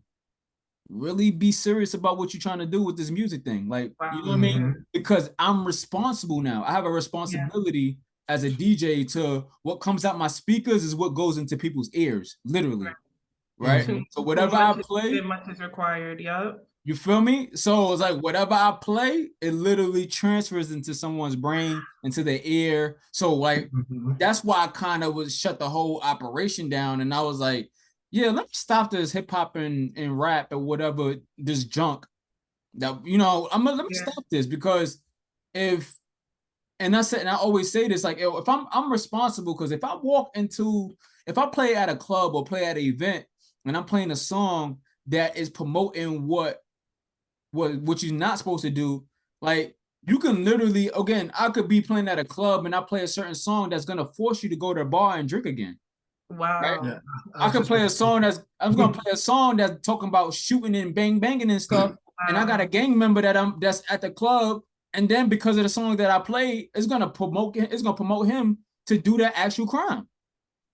really be serious about what you're trying to do with this music thing. Like, you know what I mean? Because I'm responsible now. I have a responsibility as a DJ to what comes out my speakers is what goes into people's ears, literally. right? So whatever I play, much is required. Yep. You feel me? So it's like whatever I play, it literally transfers into someone's brain, into their ear. So like that's why I kind of was shut the whole operation down. And I was like, yeah, let me stop this hip hop and rap or whatever, this junk. That let me stop this because if and that's it, and I always say this, like if I'm responsible because if I play at a club or play at an event and I'm playing a song that is promoting what you're not supposed to do, like you can literally, again, I could be playing at a club and I play a certain song that's gonna force you to go to a bar and drink again. Wow. Right? Yeah. I could play a song I'm gonna play a song that's talking about shooting and banging and stuff. Wow. And I got a gang member that's at the club, and then because of the song that I play, it's gonna promote him to do that actual crime.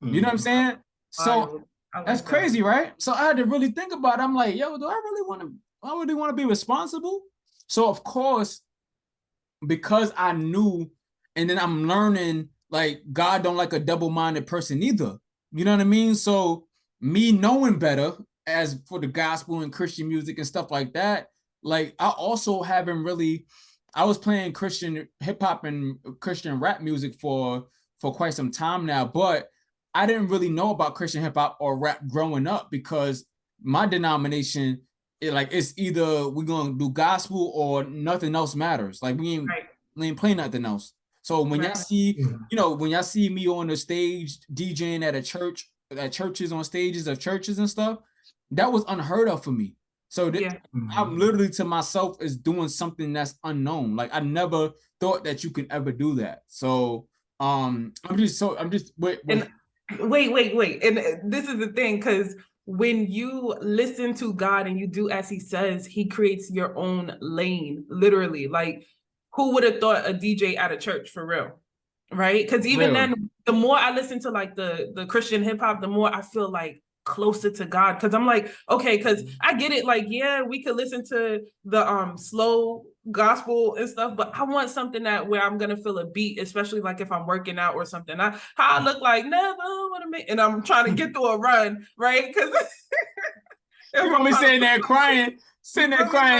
You know what I'm saying? So that's crazy, right? So I had to really think about it. I'm like, yo, do I really want to be responsible? So of course, because I knew, and then I'm learning, like God don't like a double-minded person either. You know what I mean? So me knowing better as for the gospel and Christian music and stuff like that, like I also haven't really, I was playing Christian hip hop and Christian rap music for quite some time now, but I didn't really know about Christian hip hop or rap growing up because my denomination, it's either we're gonna do gospel or nothing else matters. Like we ain't playing nothing else. So when y'all see, when y'all see me on the stage DJing at churches on stages of churches and stuff, that was unheard of for me. So I'm literally to myself is doing something that's unknown. Like I never thought that you could ever do that. So I'm just wait. And this is the thing, because when you listen to God and you do as he says, he creates your own lane, literally. Like, who would have thought a DJ at a church, for real? Right? Because even then, the more I listen to like the Christian hip hop, the more I feel like closer to God. Because I'm like, okay, because I get it, like, yeah, we could listen to the slow gospel and stuff, but I want something where I'm gonna feel a beat, especially like if I'm working out or something. How I look like never want to make, and I'm trying to get through a run, right? Because you're gonna be sitting there crying,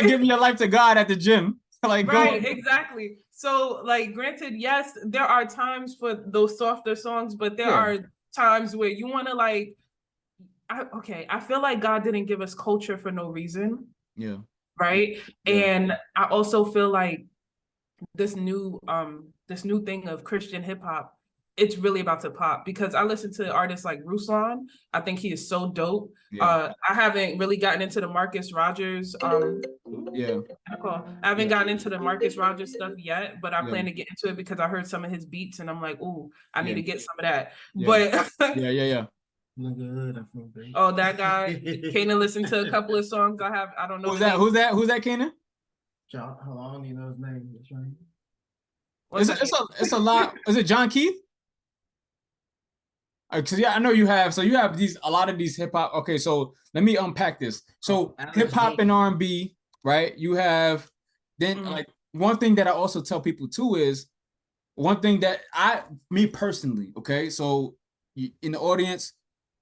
giving your life to God at the gym. Like, right, exactly. So, like, granted, yes, there are times for those softer songs, but there are times where you want to like, I feel like God didn't give us culture for no reason. Yeah. Right. Yeah. And I also feel like this new thing of Christian hip hop, it's really about to pop, because I listen to artists like Ruslan. I think he is so dope. I haven't really gotten into the Marcus Rogers. I haven't gotten into the Marcus Rogers stuff yet, but I plan to get into it because I heard some of his beats and I'm like, ooh, I need to get some of that. But oh, that guy. Kanaan listened to a couple of songs. I don't know. Who's that, Kanaan? John, hold on, you know his name. It's a lot. Is it John Keith? Because I know you have. So you have a lot of these hip hop. Okay, so let me unpack this. So hip hop and R&B, right? You have then like one thing that I also tell people too is one thing that me personally, okay. So in the audience,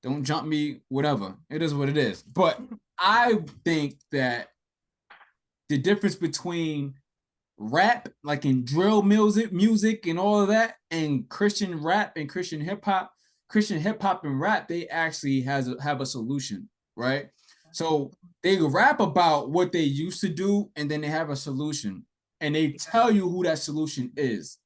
don't jump me, whatever. It is what it is. But I think that the difference between rap, like in drill music and all of that, and Christian rap and Christian hip hop and rap, they actually have a solution, right? So they rap about what they used to do, and then they have a solution, and they tell you who that solution is,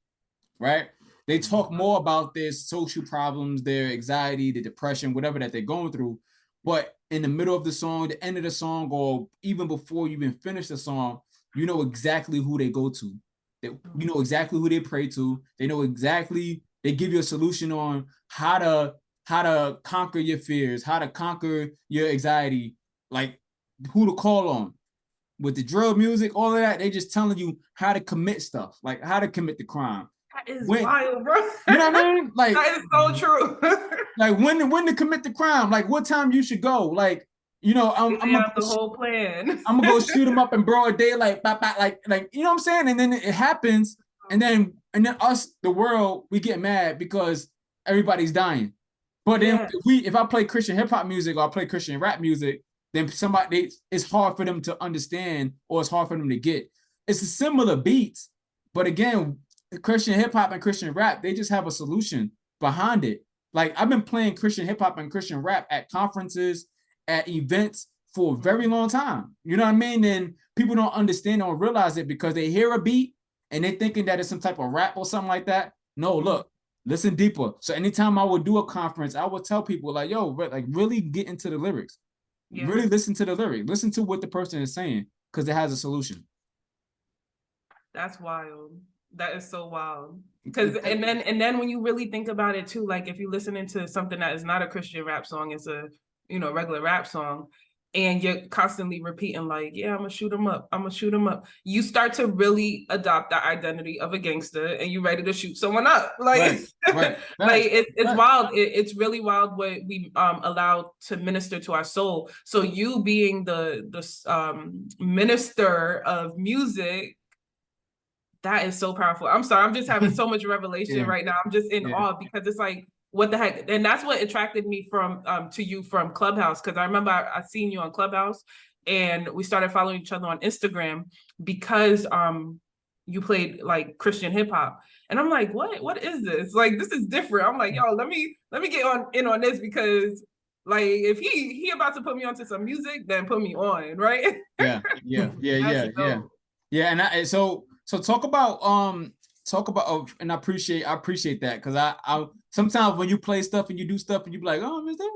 right? They talk more about their social problems, their anxiety, the depression, whatever that they're going through. But in the middle of the song, the end of the song, or even before you even finish the song, you know exactly who they go to. You know exactly who they pray to. They know exactly, they give you a solution on how to conquer your fears, how to conquer your anxiety, like who to call on. With the drill music, all of that, they just telling you how to commit stuff, like how to commit the crime. That is wild, bro. You know what I mean? Like that is so true. Like when to commit the crime, like what time you should go, like I'm gonna the whole plan. I'm gonna go shoot him up in broad daylight, like you know what I'm saying, and then it happens, and then us, the world, we get mad because everybody's dying. But then if I play Christian hip hop music or I play Christian rap music, then it's hard for them to understand or it's hard for them to get. It's a similar beats, but again, Christian hip hop and Christian rap, they just have a solution behind it. Like I've been playing Christian hip hop and Christian rap at conferences, at events for a very long time. You know what I mean? And people don't understand or realize it because they hear a beat and they're thinking that it's some type of rap or something like that. No, look, listen deeper. So anytime I would do a conference, I would tell people like, yo, like really get into the lyrics. Yeah. Really listen to the lyric. Listen to what the person is saying because it has a solution. That's wild. That is so wild. Because and then when you really think about it too, like if you're listening to something that is not a Christian rap song, it's a regular rap song, and you're constantly repeating like, yeah, I'm gonna shoot him up, I'm gonna shoot him up. You start to really adopt the identity of a gangster, and you're ready to shoot someone up. Like, right. Like it's wild. It's really wild what we allow to minister to our soul. So you being the minister of music. That is so powerful. I'm sorry. I'm just having so much revelation right now. I'm just in awe because it's like, what the heck? And that's what attracted me to you from Clubhouse. Because I remember I seen you on Clubhouse and we started following each other on Instagram because you played like Christian hip hop. And I'm like, what is this? Like, this is different. I'm like, yo, let me get in on this because like if he about to put me onto some music, then put me on, right? Yeah. And So talk about and I appreciate that because I sometimes when you play stuff and you do stuff and you be like, oh, is there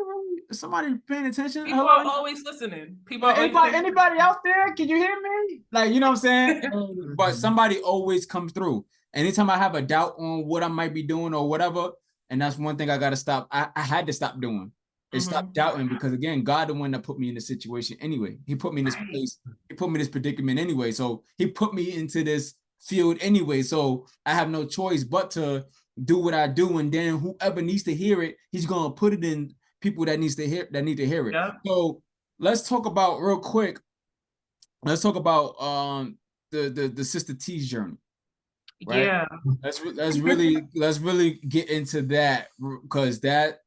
somebody paying attention? People are always listening. Anybody out there? Can you hear me? Like, you know what I'm saying? But somebody always comes through. Anytime I have a doubt on what I might be doing or whatever, and that's one thing I gotta stop. I had to stop doing. And stop doubting because again, God the one that put me in this situation anyway. He put me in this place. He put me in this predicament anyway. So he put me into this field anyway. So I have no choice but to do what I do. And then whoever needs to hear it, he's gonna put it in people that need to hear it. Yeah. So let's talk about real quick. Let's talk about the Sista Teas journey. Right? Yeah. Let's really get into that because that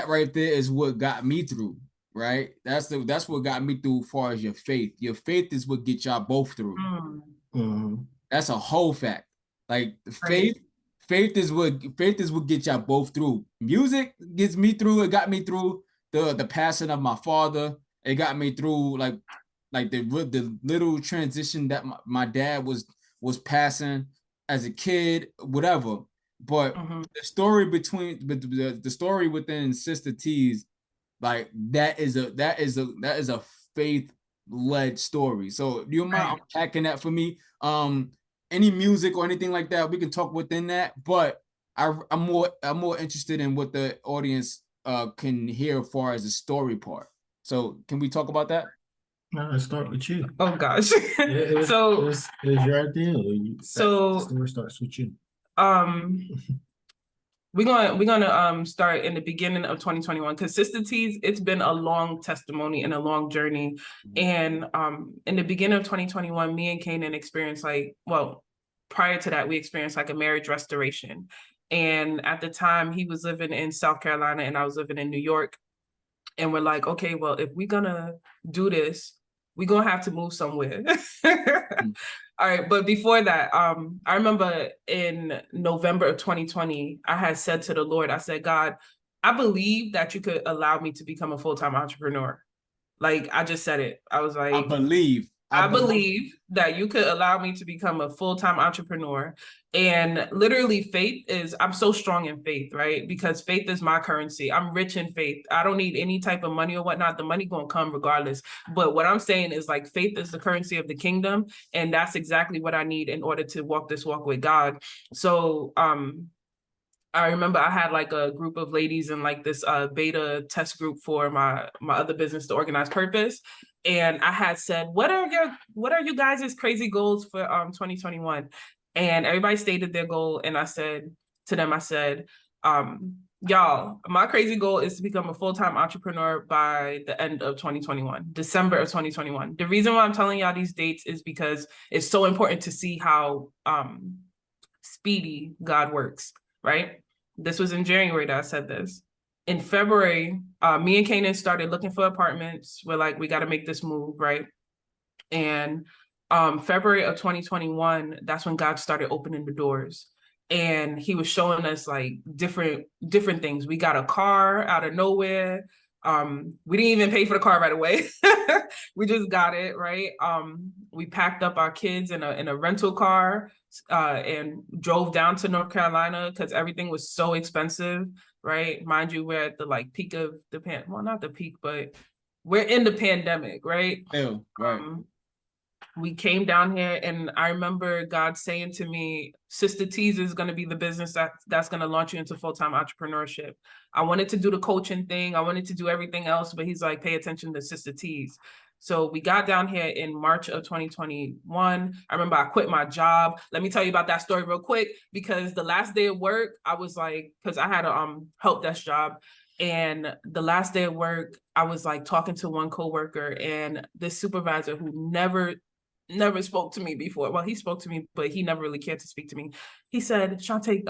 right there is what got me through, right? That's what got me through as far as your faith. Your faith is what gets y'all both through. Mm-hmm. That's a whole fact. Like faith is what gets y'all both through. Music gets me through. It got me through the passing of my father. It got me through like the little transition that my dad was passing as a kid, whatever. But the story the story within Sista Teas, like that is a faith-led story. So do you mind unpacking that for me? Any music or anything like that, we can talk within that. But I'm more interested in what the audience can hear as far as the story part. So can we talk about that? No, let's start with you. Oh gosh. So it's your idea. The story starts with you. We're gonna start in the beginning of 2021 because Sista Teas, it's been a long testimony and a long journey. And in the beginning of 2021, me and Kanaan experienced prior to that, we experienced like a marriage restoration. And at the time, he was living in South Carolina and I was living in New York. And we're like, okay, well, if we're gonna do this, we're gonna have to move somewhere. All right, but before that, I remember in November of 2020, I had said to the Lord, I said, God, I believe that you could allow me to become a full-time entrepreneur. Like, I just said it. I was like, I believe that you could allow me to become a full-time entrepreneur. And literally faith is, I'm so strong in faith, right? Because faith is my currency. I'm rich in faith. I don't need any type of money or whatnot. The money gonna come regardless. But what I'm saying is like faith is the currency of the kingdom. And that's exactly what I need in order to walk this walk with God. So I remember I had like a group of ladies in like this beta test group for my other business, The Organized Purpose. And I had said, what are you guys' crazy goals for 2021? And everybody stated their goal. And I said to them, y'all, my crazy goal is to become a full-time entrepreneur by the end of 2021, December of 2021. The reason why I'm telling y'all these dates is because it's so important to see how speedy God works, right? This was in January that I said this. in February, me and Kanaan started looking for apartments. We're like, we got to make this move, right? And February of 2021, that's when God started opening the doors. And he was showing us like different things. We got a car out of nowhere. We didn't even pay for the car right away. We just got it, right? We packed up our kids in a rental car and drove down to North Carolina because everything was so expensive, right? Mind you, we're at the like peak of the well, not the peak, but we're in the pandemic, right? Ew, right. We came down here, and I remember God saying to me, Sista Teas is going to be the business that's going to launch you into full-time entrepreneurship. I wanted to do the coaching thing. I wanted to do everything else, but he's like, pay attention to Sista Teas. So we got down here in March of 2021. I remember I quit my job. Let me tell you about that story real quick, because the last day of work, I was like, because I had a help desk job. And the last day of work, I was like talking to one coworker, and this supervisor who never spoke to me before. Well, he spoke to me, but he never really cared to speak to me. He said, Shantay,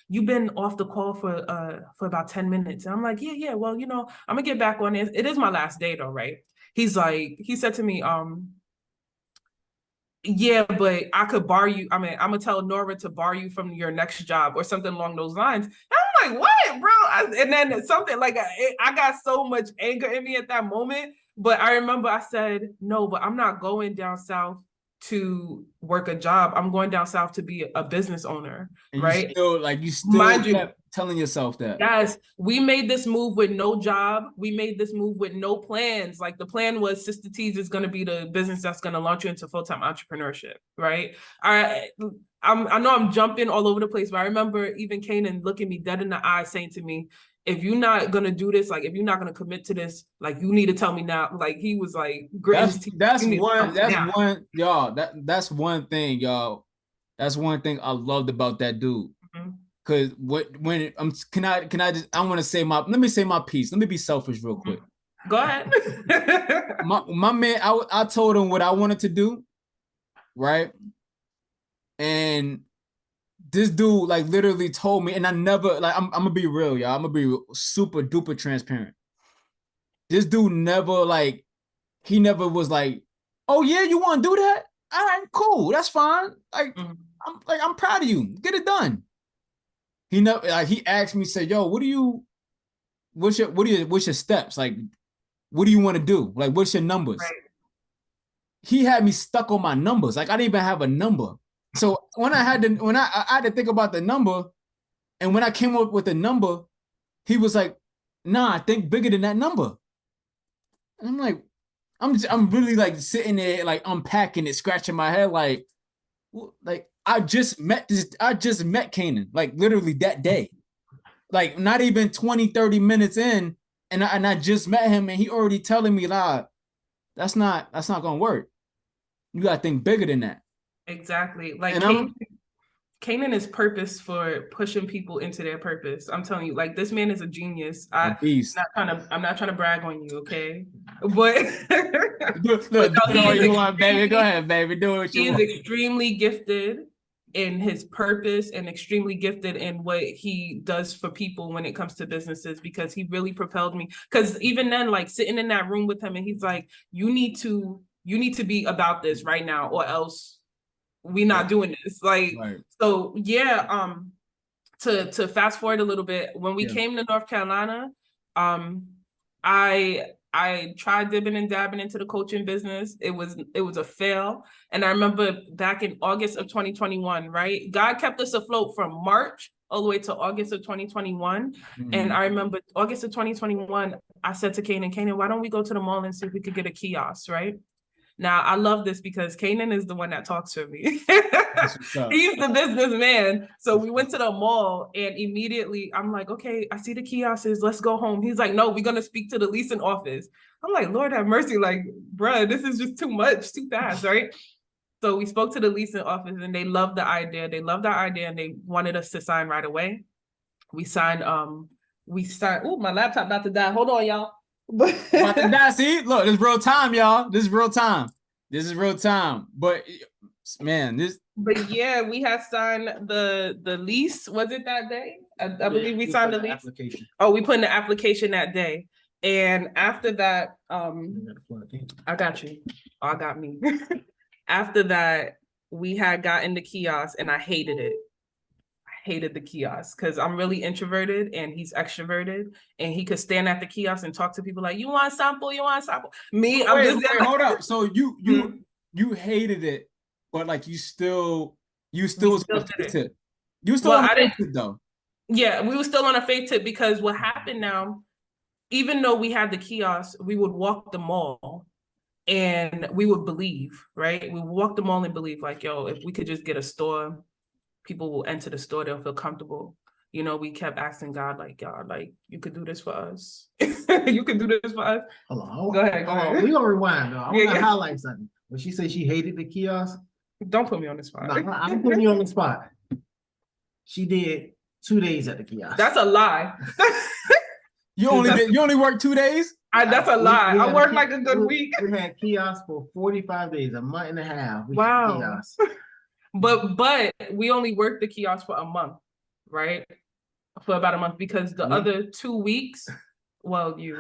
you've been off the call for about 10 minutes. And I'm like, yeah. Well, I'm gonna get back on it. It is my last day though, right? He said to me, yeah, but I could borrow you. I mean, I'm gonna tell Nora to borrow you from your next job or something along those lines. And I'm like, what, bro? And then something like I got so much anger in me at that moment. But I remember I said, no, but I'm not going down south to work a job. I'm going down south to be a business owner, and right? You still kept telling yourself that. Yes, we made this move with no job. We made this move with no plans. Like the plan was Sista Teas is going to be the business that's going to launch you into full-time entrepreneurship, right? I know I'm jumping all over the place, but I remember even Kanaan looking me dead in the eye saying to me, if you're not gonna do this, like if you're not gonna commit to this, like you need to tell me now. Like he was like, that's one thing, y'all. That's one thing I loved about that dude. Cause let me say my piece. Let me be selfish real quick. Go ahead. my man, I told him what I wanted to do, right? And this dude like literally told me, and I never like I'm gonna be real, y'all. I'm gonna be super duper transparent. This dude never he never was like, oh yeah, you want to do that? All right, cool, that's fine. Like I'm proud of you. Get it done. He never he asked me, said, yo, what's your steps? Like, what do you want to do? Like, what's your numbers? Right. He had me stuck on my numbers. Like I didn't even have a number. So when I had to think about the number, and when I came up with the number, he was like, nah, think bigger than that number. And I'm like, I'm really like sitting there like unpacking it, scratching my head, like I just met Kanaan, like literally that day. Like not even 20-30 minutes in, and I just met him, and he already telling me, that's not gonna work. You gotta think bigger than that. Exactly. Like Kanaan is purpose for pushing people into their purpose. I'm telling you, like this man is a genius. I'm not trying to brag on you, okay? But you want, baby. Go ahead, baby. Do what you want. He is extremely gifted in his purpose and extremely gifted in what he does for people when it comes to businesses, because he really propelled me. Because even then, like sitting in that room with him, and he's like, you need to be about this right now, or else we're not doing this. Like, right. So yeah, to fast forward a little bit, when we came to North Carolina, I tried dipping and dabbing into the coaching business. It was a fail. And I remember back in August of 2021, right? God kept us afloat from March all the way to August of 2021. And I remember August of 2021, I said to Kanaan, why don't we go to the mall and see if we could get a kiosk, right? Now, I love this because Kanaan is the one that talks for me. He's the businessman. So we went to the mall, and immediately I'm like, okay, I see the kiosks. Let's go home. He's like, no, we're going to speak to the leasing office. I'm like, Lord have mercy. Like, bruh, this is just too much, too fast, right? So we spoke to the leasing office, and they loved the idea. And they wanted us to sign right away. We signed, oh, my laptop about to die. Hold on, y'all. See, look, this is real time, y'all. This is real time. But man, But yeah, we had signed the lease. Was it that day? I believe we signed the lease. Application. Oh, we put in the application that day. And after that, I got you. Oh, I got me. After that, we had gotten the kiosk and I hated it. I hated the kiosk because I'm really introverted and he's extroverted and he could stand at the kiosk and talk to people like, you want a sample? You want a sample? Me, I'm just hold up. So you hated it, but like you still was on a fake tip. You still on a fake tip though. Yeah, we were still on a fake tip because what happened now, even though we had the kiosk, we would walk the mall and we would believe, right? We would walk the mall and believe like, yo, if we could just get a store, people will enter the store, they'll feel comfortable. You know, we kept asking God, like, God, like, you could do this for us. You could do this for us. Hold on. Go ahead. We gonna rewind though. I want to highlight something. When she said she hated the kiosk. Don't put me on the spot. No, I'm putting you on the spot. She did 2 days at the kiosk. That's a lie. You only worked 2 days? That's a lie. I worked like a good week. We had kiosks for 45 days, a month and a half. Wow. But we only worked the kiosk for a month, right? For about a month because the other 2 weeks, well, you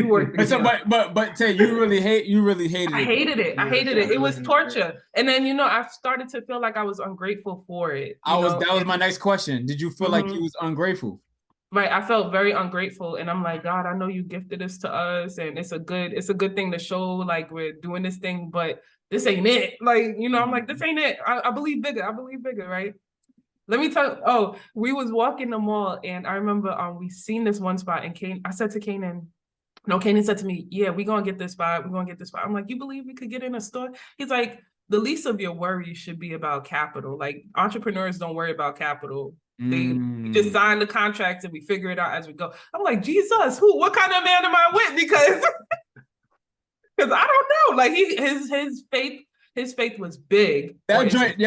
worked. But Tay, you really hated it. I hated it. I hated it. It was torture. And then I started to feel like I was ungrateful for it. That was my next question. Did you feel like you was ungrateful? Right. I felt very ungrateful. And I'm like, God, I know you gifted this to us. And it's a good thing to show like we're doing this thing, but this ain't it. Like, I'm like, this ain't it. I believe bigger. I believe bigger, right? Let me tell you, we was walking the mall and I remember we seen this one spot and I said to Kanaan said to me, yeah, we're gonna get this spot. We're gonna get this spot. I'm like, you believe we could get in a store? He's like, the least of your worries should be about capital. Like entrepreneurs don't worry about capital. They just sign the contracts and we figure it out as we go. I'm like, Jesus, what kind of man am I with? Because I don't know. Like his faith was big. That joint,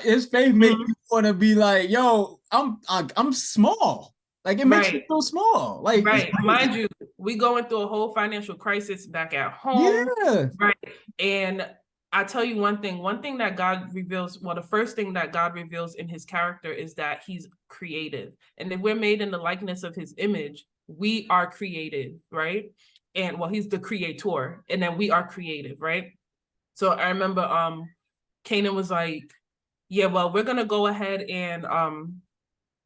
his faith made you want to be like, yo, I'm small. Like it makes you feel small. Like right, mind you, we going through a whole financial crisis back at home. Yeah. Right. And I tell you one thing that God reveals, the first thing that God reveals in his character is that he's creative. And if we're made in the likeness of his image, we are creative, right? And he's the creator, and then we are creative, right? So I remember Kanaan was like, yeah, well, we're gonna go ahead and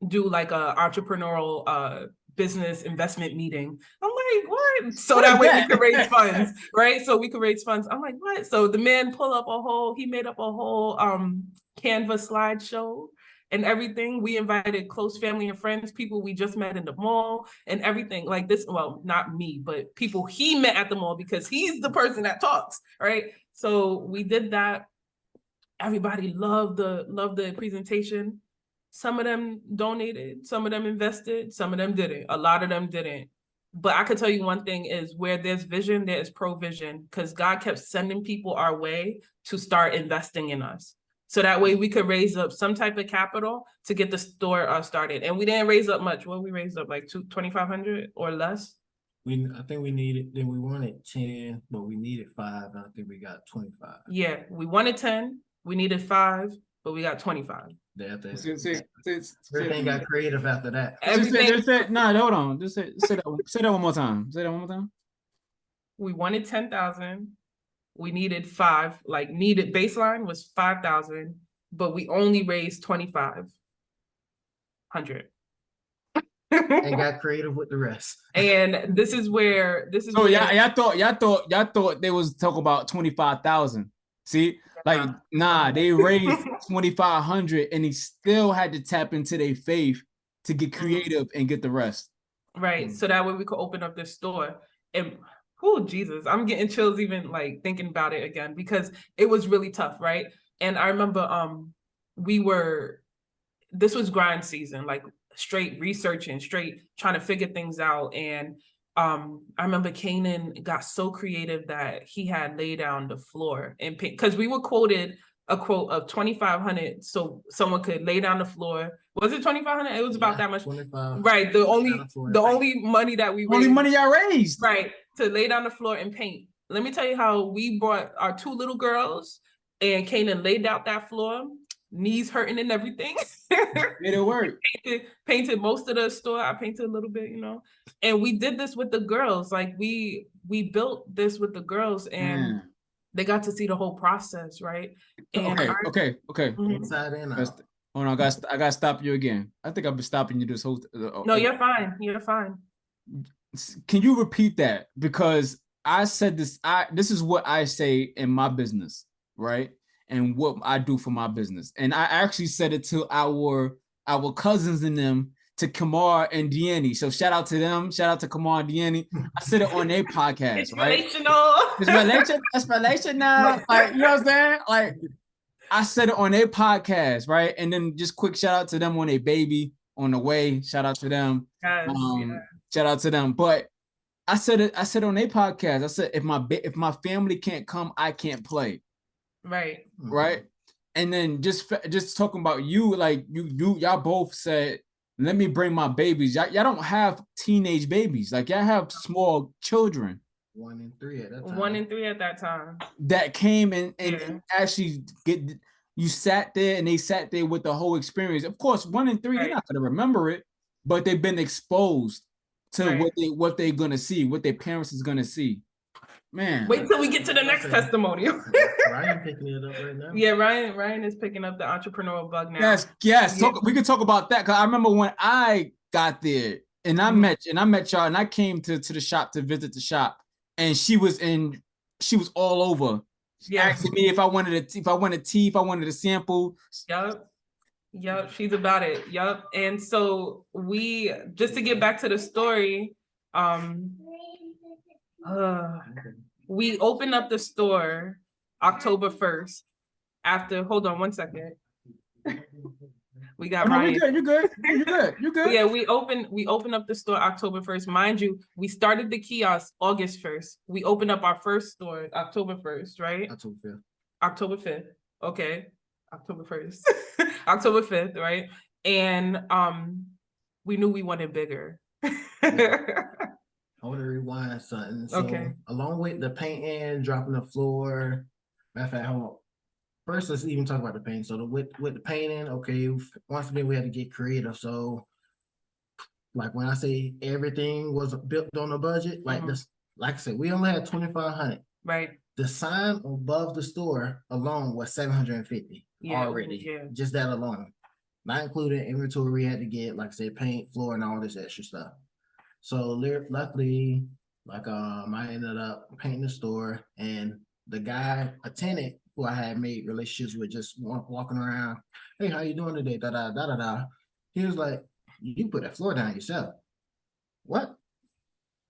do like a entrepreneurial business investment meeting. I'm like, what? So that way we could raise funds, right? So we could raise funds. I'm like, what? So the man he made up a whole Canva slideshow and everything. We invited close family and friends, people we just met in the mall and everything like this. Well, not me, but people he met at the mall because he's the person that talks, right? So we did that. Everybody loved the presentation. Some of them donated, some of them invested, some of them didn't. A lot of them didn't. But I could tell you one thing is where there's vision, there is provision, because God kept sending people our way to start investing in us. So that way we could raise up some type of capital to get the store started. And we didn't raise up much. Well, we raised up like $2,500 or less. I think we wanted 10, but we needed 5. And I think we got 25. Yeah, we wanted 10, we needed 5, but we got 25. Everything got creative after that. Hold on. Just say that one more time. Say that one more time. We wanted 10,000. We needed 5. Like needed baseline was 5,000, but we only raised 2,500. And got creative with the rest. And this is where. Y'all thought they was talking about 25,000. See, like they raised 2,500, and he still had to tap into their faith to get creative and get the rest. Right. So that way we could open up this store. And Jesus, I'm getting chills even like thinking about it again because it was really tough, right? And I remember this was grind season, like straight researching, straight trying to figure things out. And I remember Kanaan got so creative that he had laid down the floor and because we were quoted a quote of 2,500, so someone could lay down the floor. Was it 2,500? It was about that much. 25. Right. The only money that we raised. Only money I raised. Right. To lay down the floor and paint. Let me tell you how we brought our 2 little girls and Kanaan laid out that floor. knees hurting and everything. Made it work. Painted most of the store. I painted a little bit, and we did this with the girls. Like we built this with the girls, and they got to see the whole process, right? And okay. Inside and out. Hold on, I gotta stop you again. I think I've been stopping you this whole. No, you're fine. You're fine. Can you repeat that? Because I said this. This is what I say in my business, right? And what I do for my business. And I actually said it to our cousins in them, to Kamar and Deanny. So shout out to them. Shout out to Kamar and Deanny. I said it on their podcast, it's right? Relational. It's relational. Like, you know what I'm saying? Like, I said it on their podcast, right? And then just quick shout out to them on their baby on the way. Shout out to them. Yes, Shout out to them. But I said on their podcast, I said, if my family can't come, I can't play. Right. Right. And then just talking about you, like y'all both said, let me bring my babies. Y'all don't have teenage babies. Like, y'all have small children. 1 and 3 at that time. 1 and 3 at that time. That came and actually you sat there, and they sat there with the whole experience. Of course, 1 and 3, they're not gonna remember it, but they've been exposed to what they're gonna see, what their parents is gonna see. Man, wait till we get to the next testimonial. Ryan picking it up right now. Yeah, Ryan is picking up the entrepreneurial bug now. Yes. Yeah. We can talk about that, because I remember when I got there and I met y'all, and I came to the shop to visit the shop, and she was all over. She asking me if I wanted tea, if I wanted a sample. Yep, she's about it. Yep. And so we, just to get back to the story, we opened up the store October 1st. Hold on 1 second. We got Ryan. You're good. Yeah, we opened up the store October 1st. Mind you, we started the kiosk August 1st. We opened up our first store October 1st, right? October 5th. Okay. October 1st. October 5th, right? And we knew we wanted bigger. I want to rewind something. So along with the painting, dropping the floor, matter of fact, hold on. First, let's even talk about the painting. So with the painting, once again, we had to get creative. So like when I say everything was built on a budget, like this, like I said, we only had 2,500. Right. The sign above the store alone was 750 already. Yeah. Just that alone. Not including inventory we had to get, like I said, paint, floor, and all this extra stuff. So luckily, like I ended up painting the store, and the guy, a tenant who I had made relationships with, just walking around, hey, how you doing today? Da da da da da. He was like, you put that floor down yourself. What?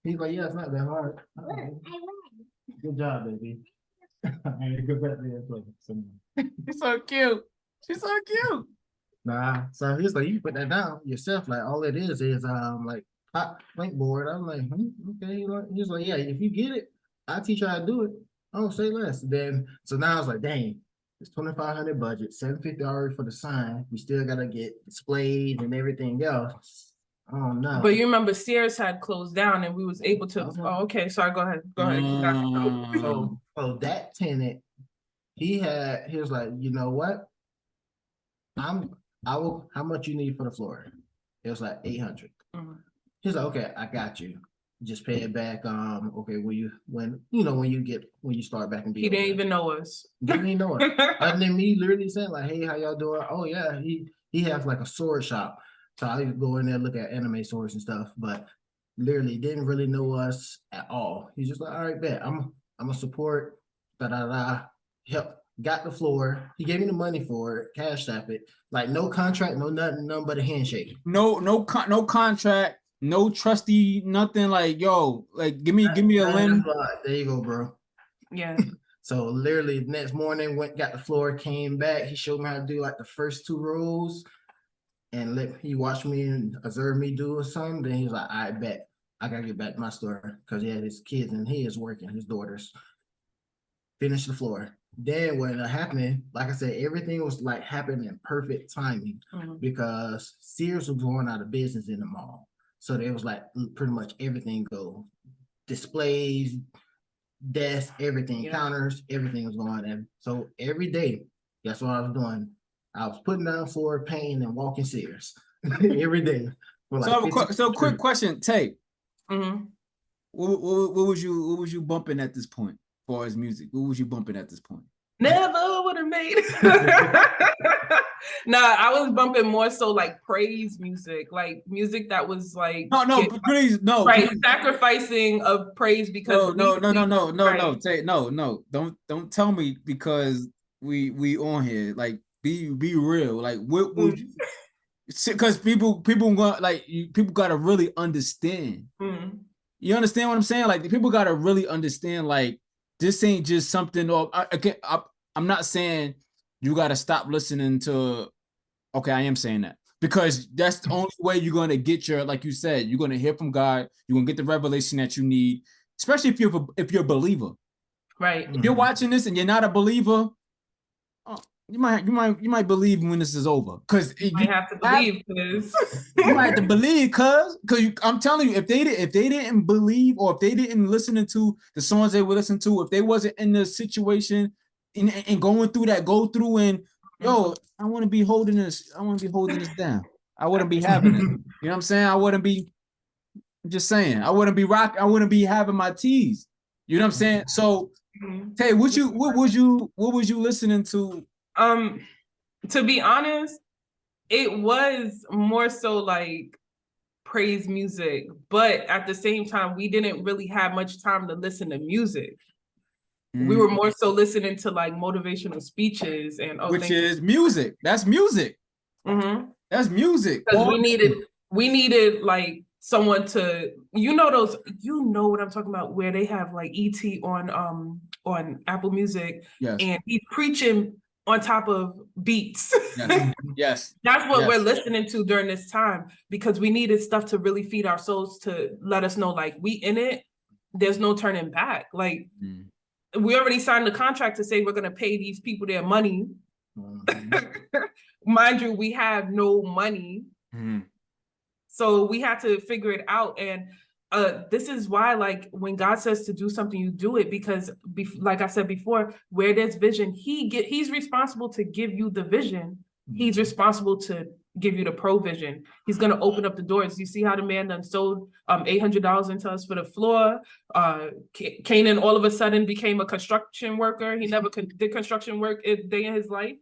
He's like, yeah, it's not that hard. Good job, baby. She's so cute. She's so cute. Nah, so he's like, you put that down yourself. Like, all it is like hot link board. I'm like, okay. He's like, yeah, if you get it, I'll teach you how to do it. I don't say less. Then so now I was like, dang, it's 2,500 budget, 750 already for the sign. We still gotta get displayed and everything else. Oh no. But you remember Sears had closed down, and we was able to. Oh, okay. Sorry. Go ahead. So that tenant, he was like, you know what? How much you need for the floor? It was like 800. He's like, okay, I got you. Just pay it back. Okay, when you start back and be. He didn't even know us. Didn't even know us. Other than me literally saying like, hey, how y'all doing? Oh yeah, he has like a sword shop. So I used to go in there, look at anime swords and stuff, but literally didn't really know us at all. He's just like, all right, bet. I'm a support, help, got the floor. He gave me the money for it, cash app it. Like no contract, no nothing but a handshake. No contract, no trustee, nothing. Like, yo, like give me a limb. There you go, bro. Yeah. So literally the next morning, got the floor, came back. He showed me how to do like the first 2 rows. And he watched me and observed me do something. Then he's like, I bet I gotta get back to my store, because he had his kids and he is working, his daughters. Finish the floor. Then when it happened, like I said, everything was like happening in perfect timing, because Sears was going out of business in the mall. So there was like pretty much everything go. Displays, desks, everything, counters, everything was going in. So every day, that's what I was doing. I was putting down floor, painting, and walking stairs every day. For like So quick question, Tay. Mm-hmm. What was you bumping at this point as far as music? What was you bumping at this point? Never would have made it. Nah, I was bumping more so like praise music, like music that was like No, please, no, right, please. sacrificing of praise because no, right. Tay, no. Don't tell me because we on here. Like be real. Like what would you, because people want like people gotta really understand. You understand what I'm saying? Like people gotta really understand. Like this ain't just something. Or I'm not saying you gotta stop listening to. Okay, I am saying that because that's the only way you're gonna get your, like you said, you're gonna hear from God. You're gonna get the revelation that you need, especially if you're a believer. Right. If you're watching this and you're not a believer, you might believe when this is over, because you have to believe, because you might have to believe, because I'm telling you, if they didn't believe, or if they didn't listen to the songs they would listen to, if they wasn't in the situation and going through that, and yo, I want to be holding this down. I wouldn't be having it. You know what I'm saying? I wouldn't be. I'm just saying. I wouldn't be having my teas. You know what I'm saying? So, hey, what was you listening to? To be honest, it was more so like praise music, but at the same time, we didn't really have much time to listen to music. We were more so listening to like motivational speeches and which is music. That's music. That's music. Because we needed like someone to, you know what I'm talking about, where they have like ET on Apple Music, and he's preaching on top of beats. Yes. That's what we're listening to during this time, because we needed stuff to really feed our souls, to let us know like we in it. There's no turning back. Like we already signed the contract to say we're gonna pay these people their money. Mind you, we have no money. So we had to figure it out. And this is why, like, when God says to do something, you do it, because like I said before, where there's vision, he's responsible to give you the vision. He's responsible to give you the provision. He's going to open up the doors. You see how the man done sold $800 into us for the floor. Kanaan all of a sudden became a construction worker. He never did construction work a day in his life.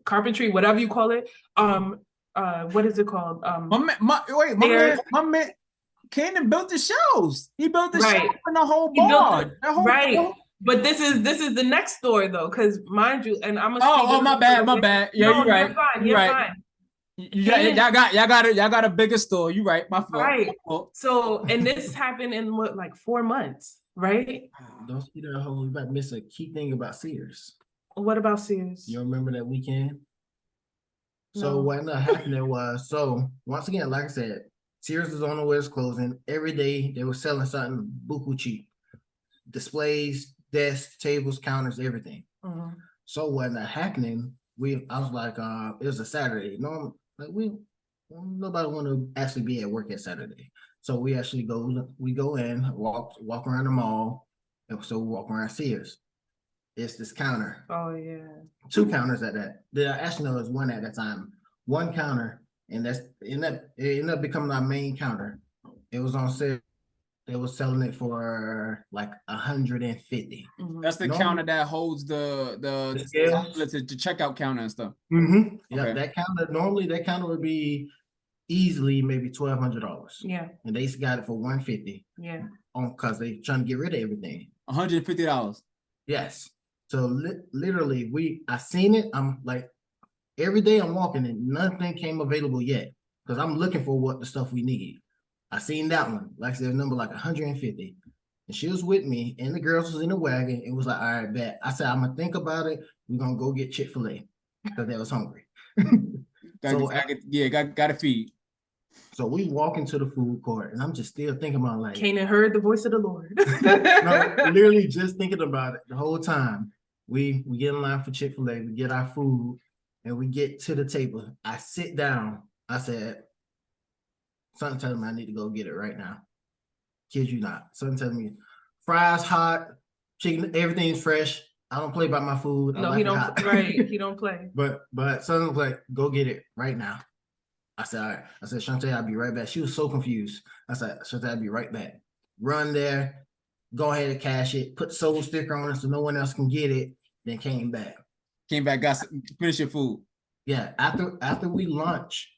Carpentry, whatever you call it. What is it called? My man, Kanaan built the shows. He built the show and the whole bar. But this is the next story though, because mind you, and I'm my bad. Yeah, no, you're right. You're right. Y'all got a bigger story. You're right. My fault. Right. So, and this happened in what, like 4 months, right? Don't see that whole. You might miss a key thing about Sears. What about Sears? You remember that weekend? So what ended up happening was, so once again, like I said, Sears is on the West closing. Every day they were selling something buku cheap. Displays, desks, tables, counters, everything. So what ended up happening, I was like, it was a Saturday. No, like nobody want to actually be at work at Saturday. So we actually go in, walk around the mall, and so we walk around Sears. It's this counter. Oh yeah. 2 counters at that. There actually was one at that time. 1 counter, and it ended up becoming our main counter. It was on sale. They were selling it for like $150. That's the counter that holds the checkout counter and stuff. Yeah, that counter, normally that counter would be easily maybe $1,200. Yeah. And they got it for $150. Yeah. Because they trying to get rid of everything. $150. Yes. So literally, I seen it. I'm like, every day I'm walking and nothing came available yet, because I'm looking for what the stuff we need. I seen that one, like I said, number like 150, and she was with me, and the girls was in the wagon. It was like, all right, bet. I said, I'm gonna think about it. We're gonna go get Chick-fil-A because they was hungry. Gotta feed. So we walk into the food court, and I'm just still thinking about like, Kanaan heard the voice of the Lord. No, literally just thinking about it the whole time. We get in line for Chick-fil-A, we get our food, and we get to the table. I sit down. I said, something telling me I need to go get it right now. Kid you not. Something telling me fries hot, chicken, everything's fresh. I don't play by my food. I No, like he it don't. hot. Right, he don't play. But son was like, go get it right now. I said, all right. I said, Shantay, I'll be right back. She was so confused. I said, Shantay, I'll be right back. Run there, go ahead and cash it, put the soul sticker on it so no one else can get it. Then came back. Finish your food. Yeah, after we lunch,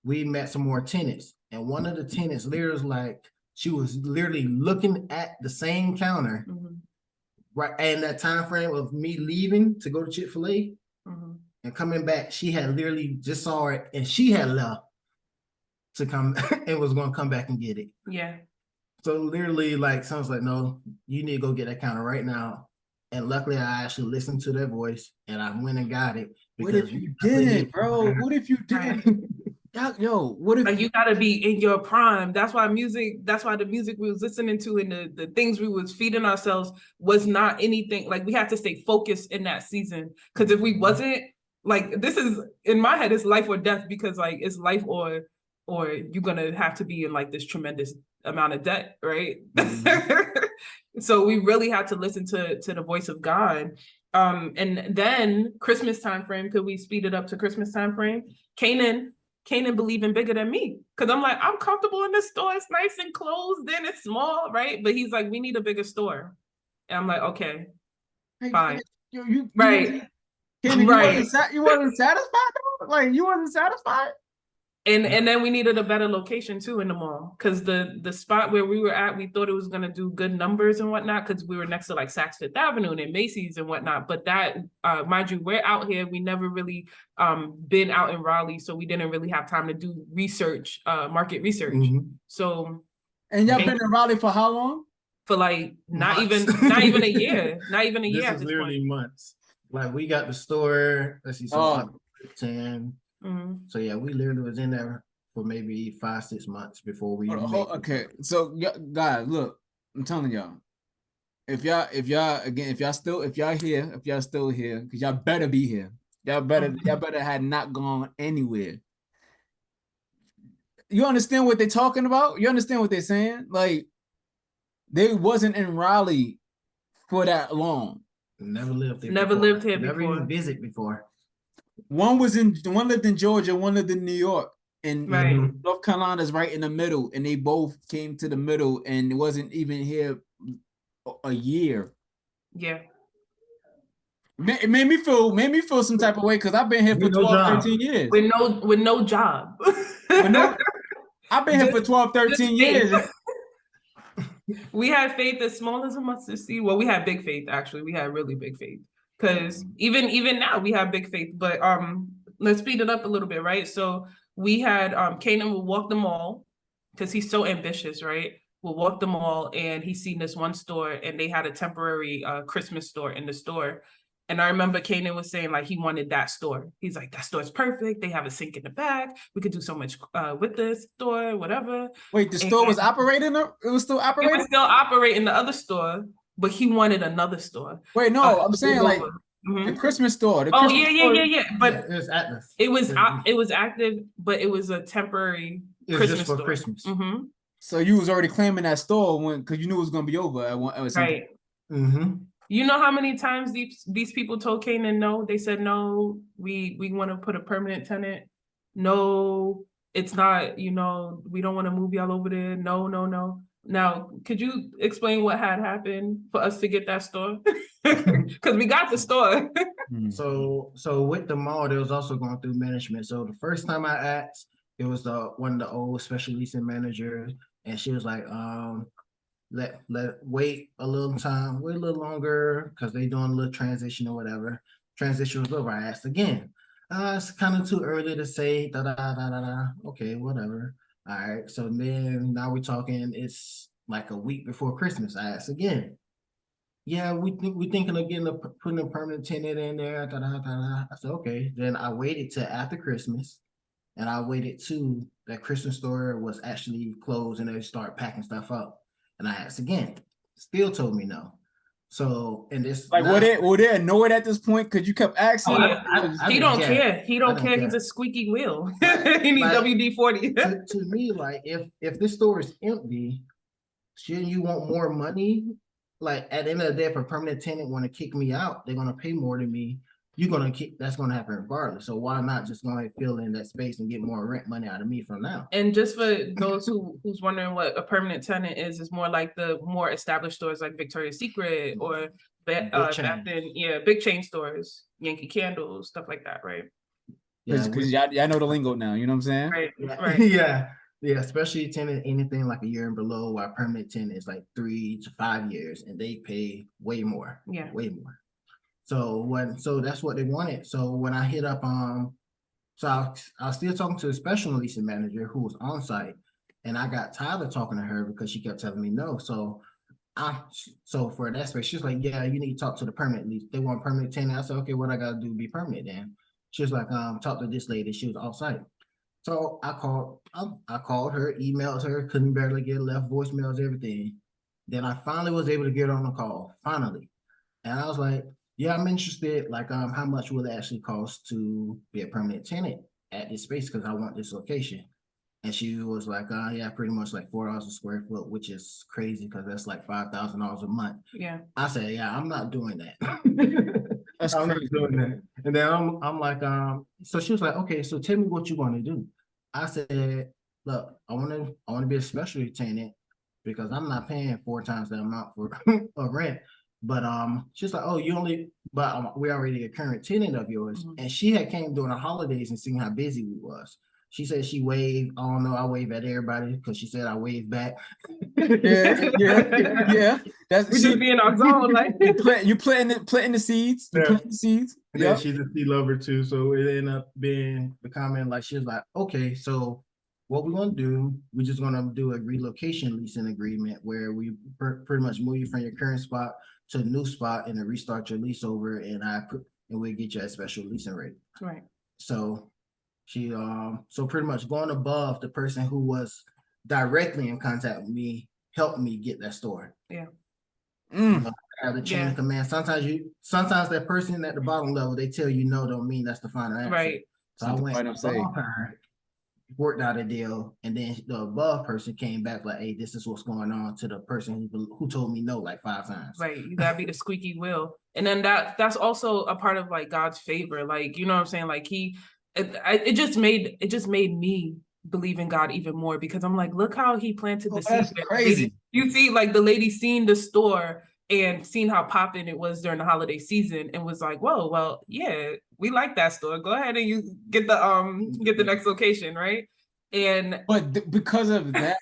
we met some more tenants. And one of the tenants literally was like, she was literally looking at the same counter, right? And that time frame of me leaving to go to Chick-fil-A and coming back, she had literally just saw it and she had left to come and was going to come back and get it. Yeah. So literally, like, someone's like, no, you need to go get that counter right now. And luckily, I actually listened to their voice and I went and got it. What if you didn't, bro? What if you didn't? Yo, what if like you gotta be in your prime? That's why the music we was listening to and the things we was feeding ourselves was not anything. Like we had to stay focused in that season. Because if we wasn't, like, this is in my head, it's life or death, because like it's life or you're gonna have to be in like this tremendous amount of debt, right? So we really had to listen to the voice of God. And then Christmas time frame, could we speed it up to Christmas time frame? Kanaan believing bigger than me, because I'm like, I'm comfortable in this store. It's nice and closed in. It's small, right? But he's like, we need a bigger store. And I'm like, okay, fine. You right. You wasn't satisfied though? Like you wasn't satisfied? And then we needed a better location too in the mall, because the spot where we were at, we thought it was gonna do good numbers and whatnot, because we were next to like Saks Fifth Avenue and Macy's and whatnot. But that, mind you, we're out here. We never really been out in Raleigh, so we didn't really have time to do research, market research. So. And y'all been in Raleigh for how long? For like not even a year, not even a year. This is literally months. Like we got the store. Let's see, so 10. So yeah, we literally was in there for maybe 5-6 months before we. Okay, so guys, look, I'm telling y'all, if y'all still here, because y'all better be here. Y'all better had not gone anywhere. You understand what they're talking about? You understand what they're saying? Like, they wasn't in Raleigh for that long. Never lived here. Never lived here before. Never even visited before. One lived in Georgia, one lived in New York, and North Carolina is right in the middle, and they both came to the middle, and it wasn't even here a year. Yeah. It made me feel some type of way, because I've been here for 12, 13 years. With no job. I've been here for 12, 13 years. We had faith as small as a mustard seed. Well, we had big faith, actually. We had really big faith. Because even now we have big faith. But let's speed it up a little bit, right? So we had Kanaan will walk the mall, because he's so ambitious, right? We'll walk the mall, and he's seen this one store, and they had a temporary Christmas store in the store. And I remember Kanaan was saying like he wanted that store. He's like, that store's perfect. They have a sink in the back. We could do so much with this store, whatever. Wait, the store was operating? It was still operating? It was still operating, the other store, but he wanted another store. Wait, no, I'm saying like the Christmas store. Yeah. But it was active. It was active, but it was a temporary Christmas just for store. Christmas. So you was already claiming that store because you knew it was gonna be over at some right. You know how many times these people told Kanaan no? They said no, we want to put a permanent tenant. No, it's not, we don't want to move y'all over there. No. Now, could you explain what had happened for us to get that store? Because we got the store. So with the mall, they was also going through management. So the first time I asked, it was one of the old special leasing managers, and she was like, let wait a little time, wait a little longer, because they doing a little transition or whatever. Transition was over. I asked again. It's kind of too early to say. Okay, whatever. All right. So then now we're talking. It's like a week before Christmas. I asked again. Yeah, we thinking of putting a permanent tenant in there. I said okay. Then I waited till after Christmas, and I waited till that Christmas store was actually closed and they start packing stuff up. And I asked again, still told me no. So, and this like, were they annoyed at this point because you kept asking? He don't care. He don't care. He's a squeaky wheel. He needs WD-40. to me, like, if this store is empty, shouldn't you want more money like at the end of the day, if a permanent tenant want to kick me out, they're gonna pay more than me. You're gonna kick. That's gonna happen regardless. So why not just go ahead and fill in that space and get more rent money out of me from now? And just for those who's wondering what a permanent tenant is more like the more established stores like Victoria's Secret or Bath and big chain stores, Yankee Candles, stuff like that, right? Yeah, because y'all know the lingo now. You know what I'm saying? Right, yeah, right. yeah. Especially tenant anything like a year and below, while permanent tenant is like 3 to 5 years, and they pay way more. Yeah, way more. So that's what they wanted. So when I hit up, so I was still talking to the special leasing manager who was on site, and I got tired of talking to her because she kept telling me no. So for that space, she's like, yeah, you need to talk to the permanent lease. They want permanent tenant. I said, okay, what I gotta do to be permanent then? She was like, talk to this lady. She was off site. So I called her, emailed her, couldn't barely get, left voicemails, everything. Then I finally was able to get on the call, finally. And I was like, yeah, I'm interested. Like, how much will it actually cost to be a permanent tenant at this space? Because I want this location. And she was like, yeah, pretty much like $4 a square foot, which is crazy because that's like $5,000 a month. yeah. I said, yeah, I'm not doing that. That's I'm not crazy. doing that. And then I'm like, so she was like, okay, so tell me what you want to do. I said, look, I want to be a specialty tenant because I'm not paying 4 times the amount for a rent. But she's like, oh, we already a current tenant of yours. Mhm. And she had came during the holidays and seen how busy we was. She said she waved. I don't know. I wave at everybody because she said I wave back. Yeah. That's We just be in our zone, like you planting the seeds. You planting the seeds. And then she's a sea lover too, so it ended up becoming like she was like, okay, so what we're gonna do, we're just gonna do a relocation leasing agreement where we pretty much move you from your current spot to a new spot and then restart your lease over, and we get you a special leasing rate. right. So she so pretty much going above the person who was directly in contact with me helped me get that store. Yeah. You know, have the chain of command. Sometimes that person at the bottom level, they tell you no, don't mean that's the final answer. Right. So I went above her, worked out a deal, and then the above person came back like, hey, this is what's going on, to the person who told me no like 5 times. Right. You gotta be the squeaky wheel. And then that's also a part of like God's favor. Like, you know what I'm saying? Like it just made me believe in God even more because I'm like, look how he planted the seed. Crazy. You see, like the lady seen the store and seen how popping it was during the holiday season and was like, whoa, well, yeah, we like that store. Go ahead and you get the next location, right? But because of that,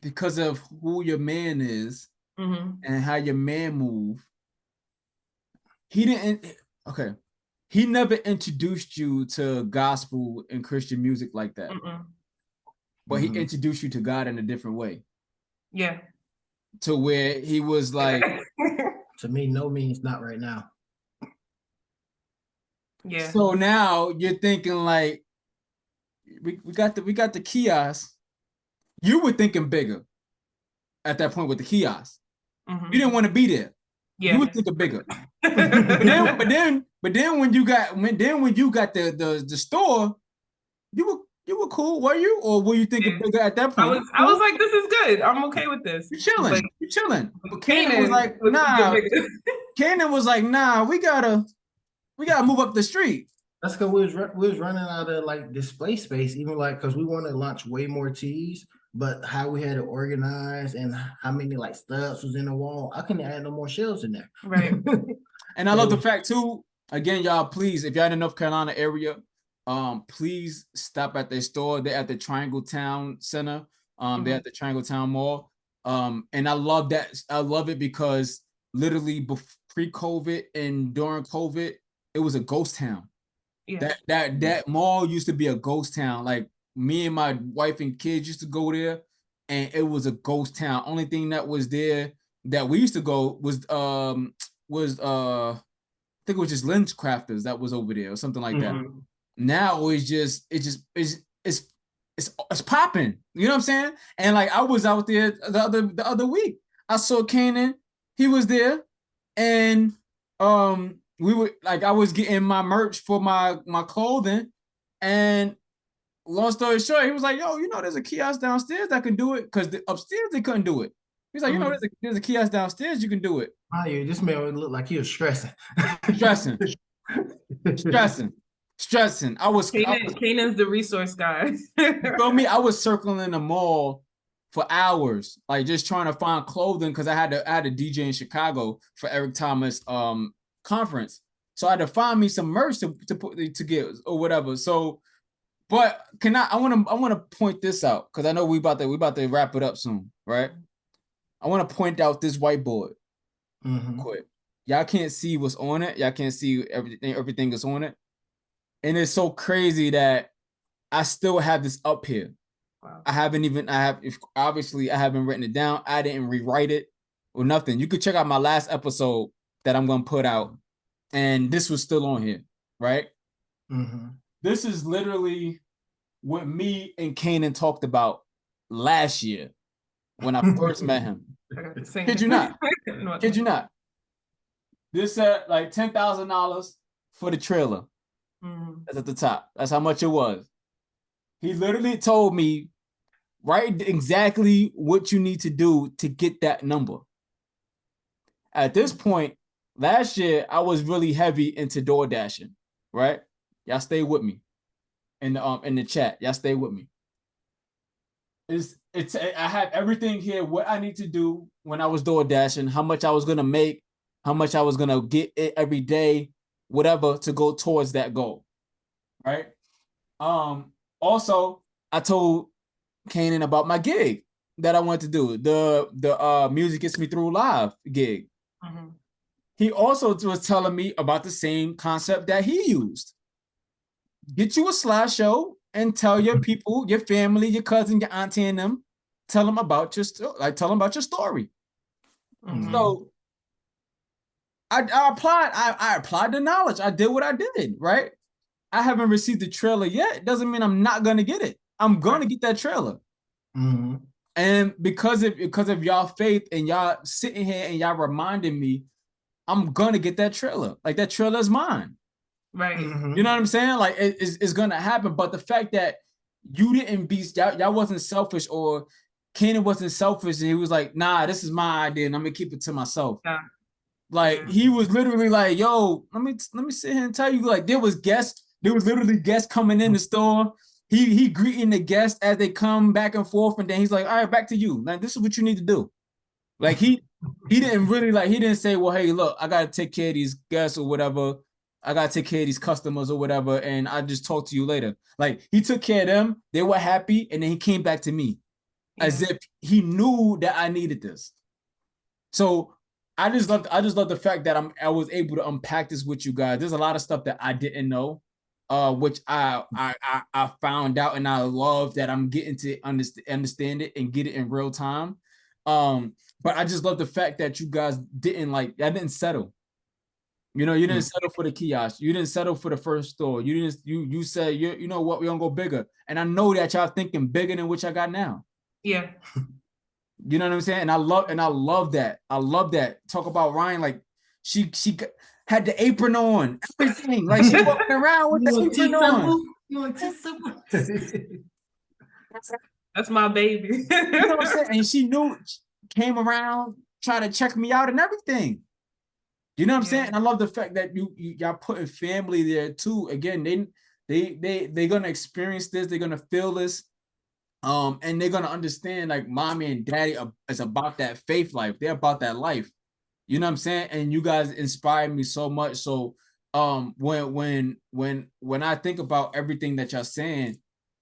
because of who your man is and how your man move, he never introduced you to gospel and Christian music like that. But he introduced you to God in a different way. Yeah. To where he was like, to me, no means not right now. Yeah. So now you're thinking like, we got the kiosk. You were thinking bigger at that point with the kiosk. You didn't want to be there. Yeah. You were thinking bigger. but then when you got the store, you were cool, were you? Or were you thinking bigger at that point? I was like, this is good. I'm okay with this. You're chilling. But Kanaan was like, nah. Kanaan was like, nah, we gotta move up the street. That's because we was running out of like display space, even like because we want to launch way more teas, but how we had it organized and how many like studs was in the wall, I couldn't add no more shelves in there. Right. And I love the fact too, again, y'all, please, if y'all in the North Carolina area, please stop at their store. They're at the Triangle Town Center. They're at the Triangle Town Mall. And I love that. I love it because literally pre-COVID and during COVID, it was a ghost town. Yeah. That mall used to be a ghost town. Like me and my wife and kids used to go there, and it was a ghost town. Only thing that was there that we used to go was I think it was just Lens Crafters that was over there or something like that. Now it's popping. You know what I'm saying? And like I was out there the other week. I saw Kanaan. He was there, and we were like, I was getting my merch for my clothing, and long story short, he was like, yo, there's a kiosk downstairs that can do it, because upstairs they couldn't do it. He's like, you know, there's a kiosk downstairs. You can do it. Oh, yeah, this man looked like he was stressing. Stressing. I was Kanan's the resource guy. You feel me? I was circling the mall for hours, like just trying to find clothing because I had a DJ in Chicago for Eric Thomas conference. So I had to find me some merch to get or whatever. So, but I want to point this out because I know we about to wrap it up soon, right? I want to point out this whiteboard quick. Y'all can't see what's on it. Y'all can't see everything is on it. And it's so crazy that I still have this up here. Wow. I haven't written it down. I didn't rewrite it or nothing. You could check out my last episode that I'm going to put out. And this was still on here, right? This is literally what me and Kanaan talked about last year when I first met him. Kid you not. Kid you not. This said like $10,000 for the trailer. That's at the top. That's how much it was. He literally told me, write exactly what you need to do to get that number. At this point, last year, I was really heavy into door dashing, right? Y'all stay with me in the chat. Y'all stay with me. I have everything here, what I need to do when I was door dashing, how much I was going to make, how much I was going to get it every day, whatever, to go towards that goal, right? Also, I told Kanaan about my gig that I wanted to do, the Music Gets Me Through Live gig. He also was telling me about the same concept that he used. Get you a slideshow and tell your people, your family, your cousin, your auntie, and them, tell them about your story. So I applied the knowledge. I did what I did, right? I haven't received the trailer yet. It doesn't mean I'm not gonna get it. I'm gonna get that trailer. And because of y'all faith and y'all sitting here and y'all reminding me, I'm gonna get that trailer. Like that trailer is mine. Right. You know what I'm saying? Like it's gonna happen. But the fact that you didn't be y'all wasn't selfish, or Kanaan wasn't selfish, and he was like, nah, this is my idea and I'm gonna keep it to myself. Yeah. Like he was literally like, yo, let me sit here and tell you, like there was literally guests coming in the store. He greeting the guests as they come back and forth, and then he's like, all right, back to you. Like, this is what you need to do. Like he didn't really he didn't say, well, hey, look, I gotta take care of these guests or whatever. I gotta take care of these customers or whatever, and I just talk to you later. Like he took care of them, they were happy, and then he came back to me as if he knew that I needed this. So I just love the fact that I was able to unpack this with you guys. There's a lot of stuff that I didn't know, which I found out, and I love that I'm getting to understand it and get it in real time. But I just love the fact that you guys didn't settle. You know, you didn't settle for the kiosk. You didn't settle for the first store. You said, you know what, we're gonna go bigger. And I know that y'all thinking bigger than what y'all got now. Yeah. You know what I'm saying? And I love that. I love that. Talk about Ryan, like she had the apron on, everything. Like she walking around with the apron on. You want That's my baby. You know what I'm saying? And she came around, tried to check me out and everything. You know what I'm saying? And I love the fact that y'all putting family there too. Again, they're gonna experience this, they're gonna feel this. And they're gonna understand, like, mommy and daddy is about that faith life. They're about that life. You know what I'm saying? And you guys inspired me so much. So when I think about everything that y'all saying,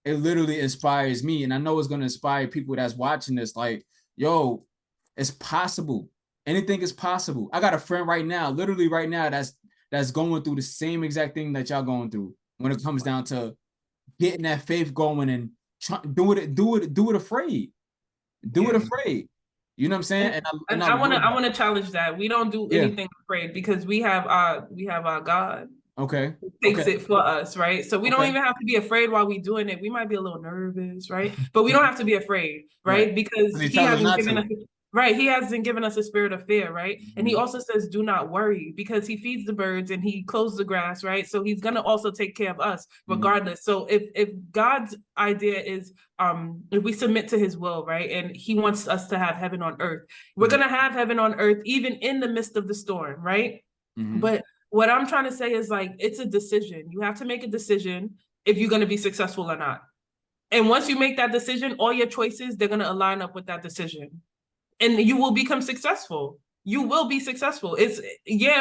it literally inspires me. And I know it's gonna inspire people that's watching this. Like, yo, it's possible. Anything is possible. I got a friend right now, literally right now, that's going through the same exact thing that y'all going through when it comes down to getting that faith going and do it afraid. Do it afraid. You know what I'm saying? And I want to challenge that. We don't do anything afraid because we have our God. Okay. Who takes it for us, right? So we don't even have to be afraid while we're doing it. We might be a little nervous, right? But we don't have to be afraid, right? Because he hasn't given us. Right. He hasn't given us a spirit of fear, right? And he also says, do not worry, because he feeds the birds and he clothes the grass, right? So he's gonna also take care of us regardless. So if God's idea is if we submit to his will, right, and he wants us to have heaven on earth, we're gonna have heaven on earth even in the midst of the storm, right? But what I'm trying to say is, like, it's a decision. You have to make a decision if you're gonna be successful or not. And once you make that decision, all your choices, they're gonna align up with that decision. And you will become successful. You will be successful. It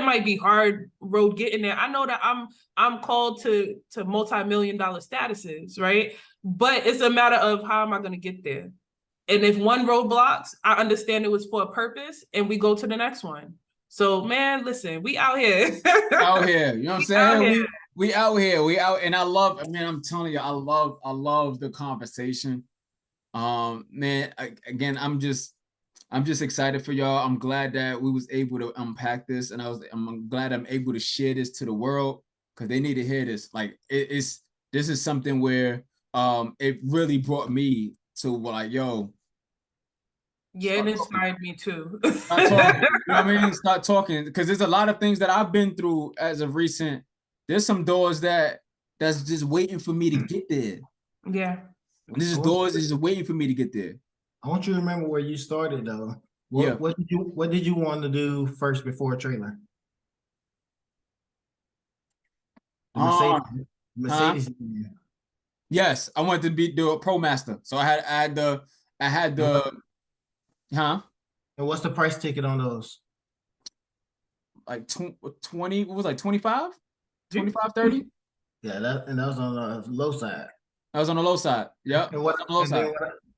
might be hard road getting there. I know that I'm called to multi-million-dollar statuses, right? But it's a matter of how am I going to get there? And if one road blocks, I understand it was for a purpose, and we go to the next one. So, man, listen, we out here. Out here, you know what I'm saying? We out here, and I'm telling you, I love the conversation. Man, again, I'm just excited for y'all. I'm glad that we was able to unpack this, and I'm glad I'm able to share this to the world, because they need to hear this. Like, this is something where it really brought me to, like, yo. Yeah, it inspired me too. Start talking, you know what I mean? Start talking, because there's a lot of things that I've been through as of recent. There's some doors that's just waiting for me to get there. Yeah. This is doors that's just waiting for me to get there. I want you to remember where you started though. What did you want to do first before a trailer? The Mercedes. Yes, I wanted to do a Pro Master. So I had the And what's the price ticket on those? Like 20, what was, like 25? 25, 30? Yeah, that was on the low side. That was on the low side. Yep. And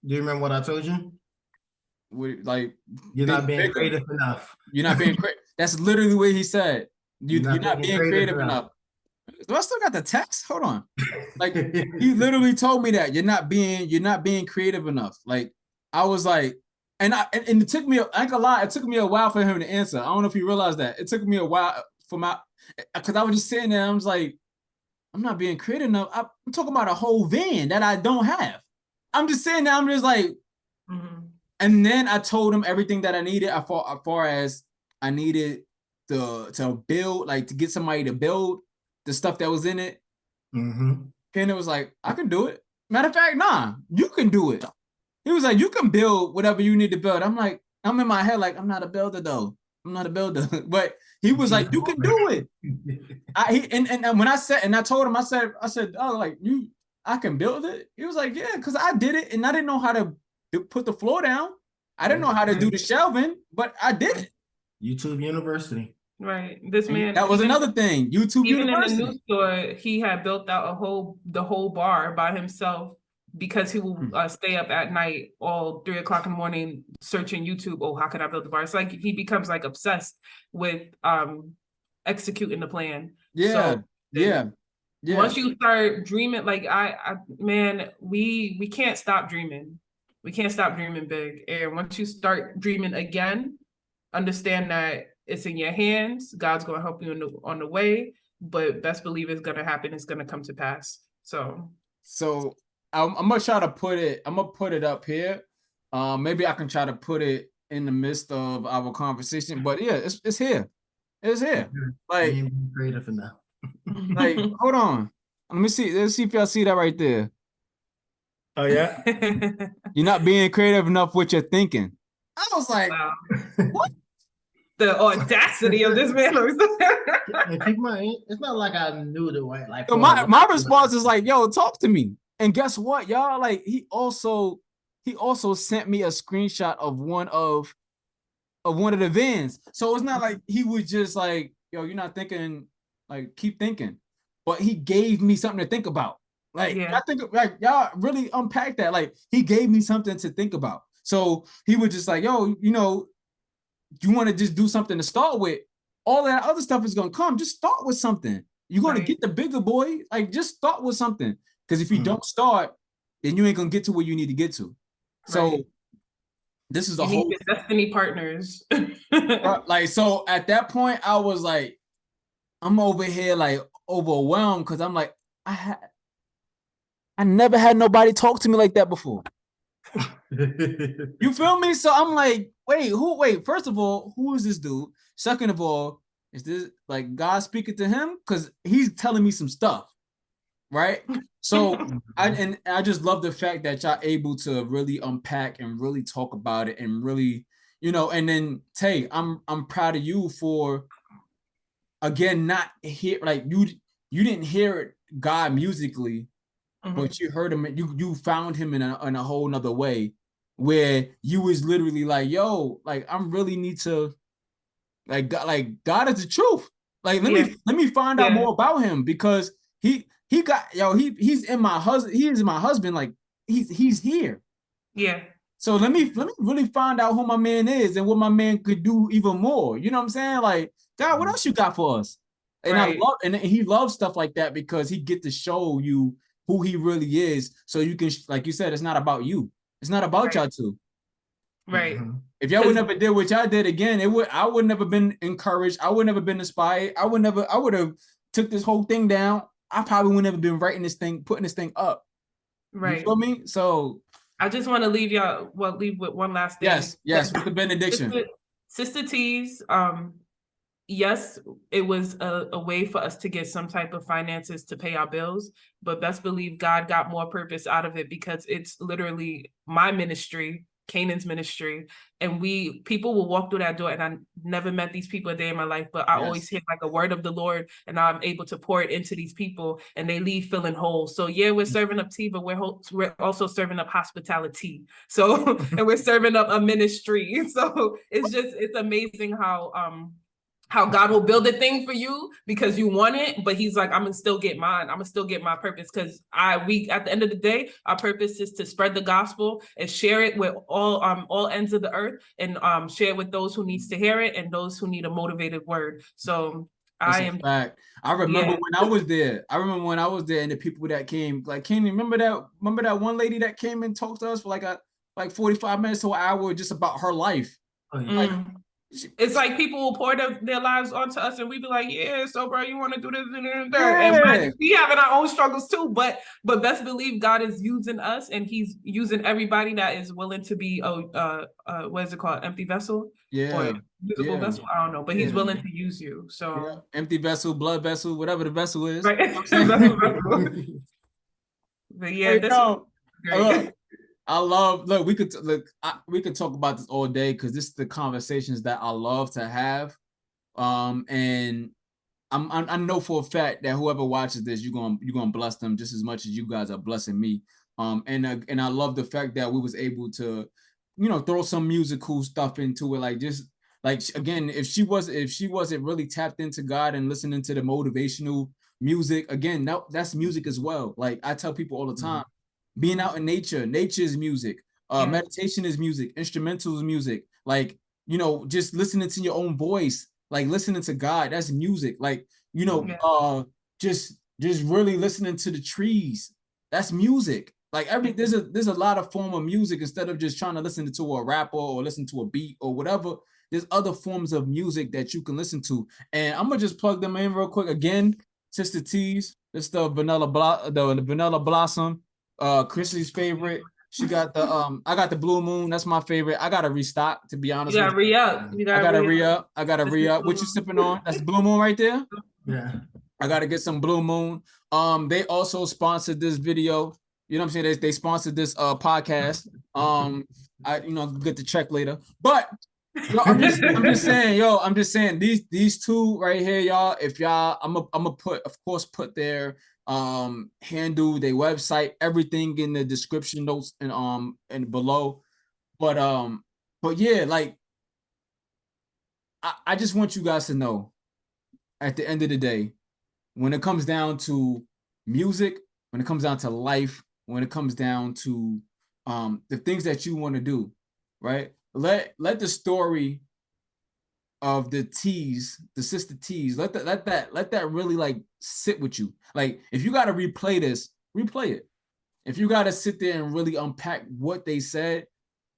do you remember what I told you? You're not being creative enough. You're not being creative. That's literally what he said. You're not being creative enough. Do I still got the text? Hold on. Like, he literally told me that you're not being creative enough. Like, I was like, and it took me, I ain't gonna lie, it took me a while for him to answer. I don't know if you realize that. It took me a while because I was just sitting there. I was like, I'm not being creative enough. I'm talking about a whole van that I don't have. I'm just sitting there. I'm just like, and then I told him everything that I needed as far as I needed to build, like, to get somebody to build the stuff that was in it. And it was like, I can do it. Matter of fact, nah, you can do it. He was like, you can build whatever you need to build. I'm like, I'm in my head like, I'm not a builder though. I'm not a builder. But he was like, you can do it. And when I said, and I told him, I said, oh, like, I can build it. He was like, yeah, because I did it, and I didn't know how to put the floor down. I didn't know how to do the shelving, but I did it. YouTube University. Right. This man. That was another thing. YouTube University. Even in the new store, he had built out the whole bar by himself, because he will stay up at night all 3 o'clock in the morning searching YouTube. Oh, how can I build the bar? It's like he becomes like obsessed with executing the plan. Yeah. So yeah. Once you start dreaming, like man, we can't stop dreaming. We can't stop dreaming big. And once you start dreaming again, understand that it's in your hands. God's going to help you on the way, but best believe it's going to happen. It's going to come to pass. So I'm gonna try to put it. I'm gonna put it up here. Maybe I can try to put it in the midst of our conversation. But yeah, it's here. It's here. Like, creative enough. Like, hold on. Let's see if y'all see that right there. Oh yeah. You're not being creative enough with your thinking. I was like, wow. What? The audacity of this man. It's not like I knew the way. Like, so my response is like, yo, talk to me. And guess what, y'all? Like, he also sent me a screenshot of one of the vans. So it's not like he was just like, yo, you're not thinking, like, keep thinking. But he gave me something to think about. Like, I think, like, y'all really unpack that. Like, he gave me something to think about. So he was just like, yo, you know, you want to just do something to start with. All that other stuff is gonna come. Just start with something. You're gonna get the bigger boy. Like, just start with something. Because if you don't start, then you ain't gonna get to where you need to get to. So this is a whole destiny partners. Like, so at that point, I was like, I'm over here like overwhelmed, because I'm like, I never had nobody talk to me like that before. You feel me? So I'm like, wait, first of all, who is this dude? Second of all, is this like God speaking to him? Because he's telling me some stuff, right? So I just love the fact that y'all able to really unpack and really talk about it and really, and then Tay, I'm proud of you for again not hear like you didn't hear God musically, but you heard him, you found him in a whole nother way where you was literally like, yo, like I'm really need to like God is the truth. Like let me find out more about him because he got he's in my husband, he is my husband, like he's here. Yeah. So let me really find out who my man is and what my man could do even more. You know what I'm saying? Like, God, what else you got for us? And I love, and he loves stuff like that because he get to show you who he really is. So you can, like you said, it's not about you. It's not about y'all two. Right. If y'all would never did what y'all did again, I would never been encouraged. I would never been inspired. I would have took this whole thing down. I probably would never been writing this thing, putting this thing up. Right. You feel me? So I just want to leave with one last thing. Yes, with the benediction. Sista Teas, yes, it was a way for us to get some type of finances to pay our bills, but best believe God got more purpose out of it because it's literally my ministry, Canaan's ministry, and people will walk through that door, and I never met these people a day in my life, but I always hear like a word of the Lord, and I'm able to pour it into these people, and they leave feeling whole. So yeah, we're serving up tea, but we're also serving up hospitality. So and we're serving up a ministry. So it's amazing how God will build a thing for you because you want it, but he's like, I'm gonna still get mine. I'm gonna still get my purpose because we at the end of the day, our purpose is to spread the gospel and share it with all ends of the earth and share it with those who needs to hear it and those who need a motivated word. So that's a fact. I remember when I was there. And the people that came, like, can you remember that one lady that came and talked to us for like 45 minutes to an hour just about her life? Like, it's like people will pour their lives onto us and we be like, yeah, so bro, you want to do this and that. And we having our own struggles too, but best believe God is using us and he's using everybody that is willing to be what is it called, empty vessel? Or usable vessel, I don't know, but he's willing to use you. So empty vessel, blood vessel, whatever the vessel is. Right. You know what I'm saying? But yeah, this is great. We could talk about this all day because this is the conversations that I love to have. And I know for a fact that whoever watches this, you're gonna bless them just as much as you guys are blessing me. And I love the fact that we was able to, throw some musical stuff into it, like just like again, if she wasn't really tapped into God and listening to the motivational music, again, that's music as well. Like I tell people all the time. Being out in nature is music. Meditation is music. Instrumental is music. Like, just listening to your own voice, like listening to God, that's music. Like, just really listening to the trees, that's music. Like there's a lot of form of music instead of just trying to listen to a rapper or listen to a beat or whatever. There's other forms of music that you can listen to. And I'm gonna just plug them in real quick. Again, Sista Teas, it's the vanilla blossom. Chrissy's favorite. She got the I got the Blue Moon. That's my favorite. I gotta restock, to be honest. You gotta re-up. I gotta re-up. What you sipping on? That's Blue Moon right there. Yeah. I gotta get some Blue Moon. They also sponsored this video. You know what I'm saying? They sponsored this podcast. I get the check later. But I'm just saying these two right here, y'all. If y'all, I'm gonna put their handle, their website, everything in the description notes and below. But yeah, like I just want you guys to know, at the end of the day, when it comes down to music, when it comes down to life, when it comes down to the things that you want to do, right? Let the story of the Teas, the Sista Teas, let that really like sit with you. Like if you got to replay this, replay it. If you got to sit there and really unpack what they said,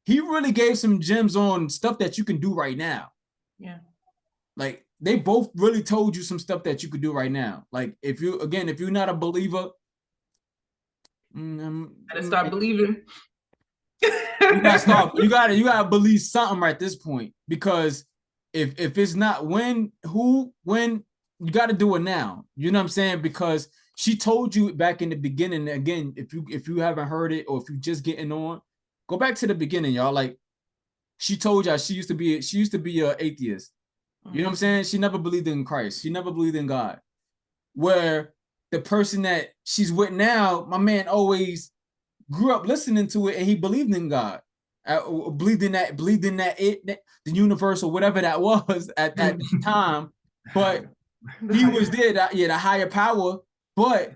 he really gave some gems on stuff that you can do right now. Yeah. Like they both really told you some stuff that you could do right now. Like if you're not a believer, gotta start believing. You gotta start. You gotta believe something right at this point, because if it's not when, you got to do it now. You know what I'm saying? Because she told you back in the beginning. Again, if you haven't heard it, or if you just getting on, go back to the beginning, y'all. Like, she told y'all she used to be an atheist. You know what I'm saying? She never believed in Christ. She never believed in God. Where the person that she's with now, my man always grew up listening to it, and he believed in God. Believed in that the universe or whatever that was at that time. But he was there, the higher power, but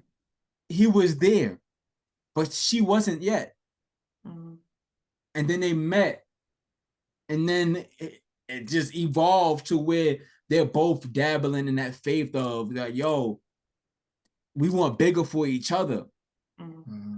he was there. But she wasn't yet. And then they met. And then it just evolved to where they're both dabbling in that faith of like, yo, we want bigger for each other.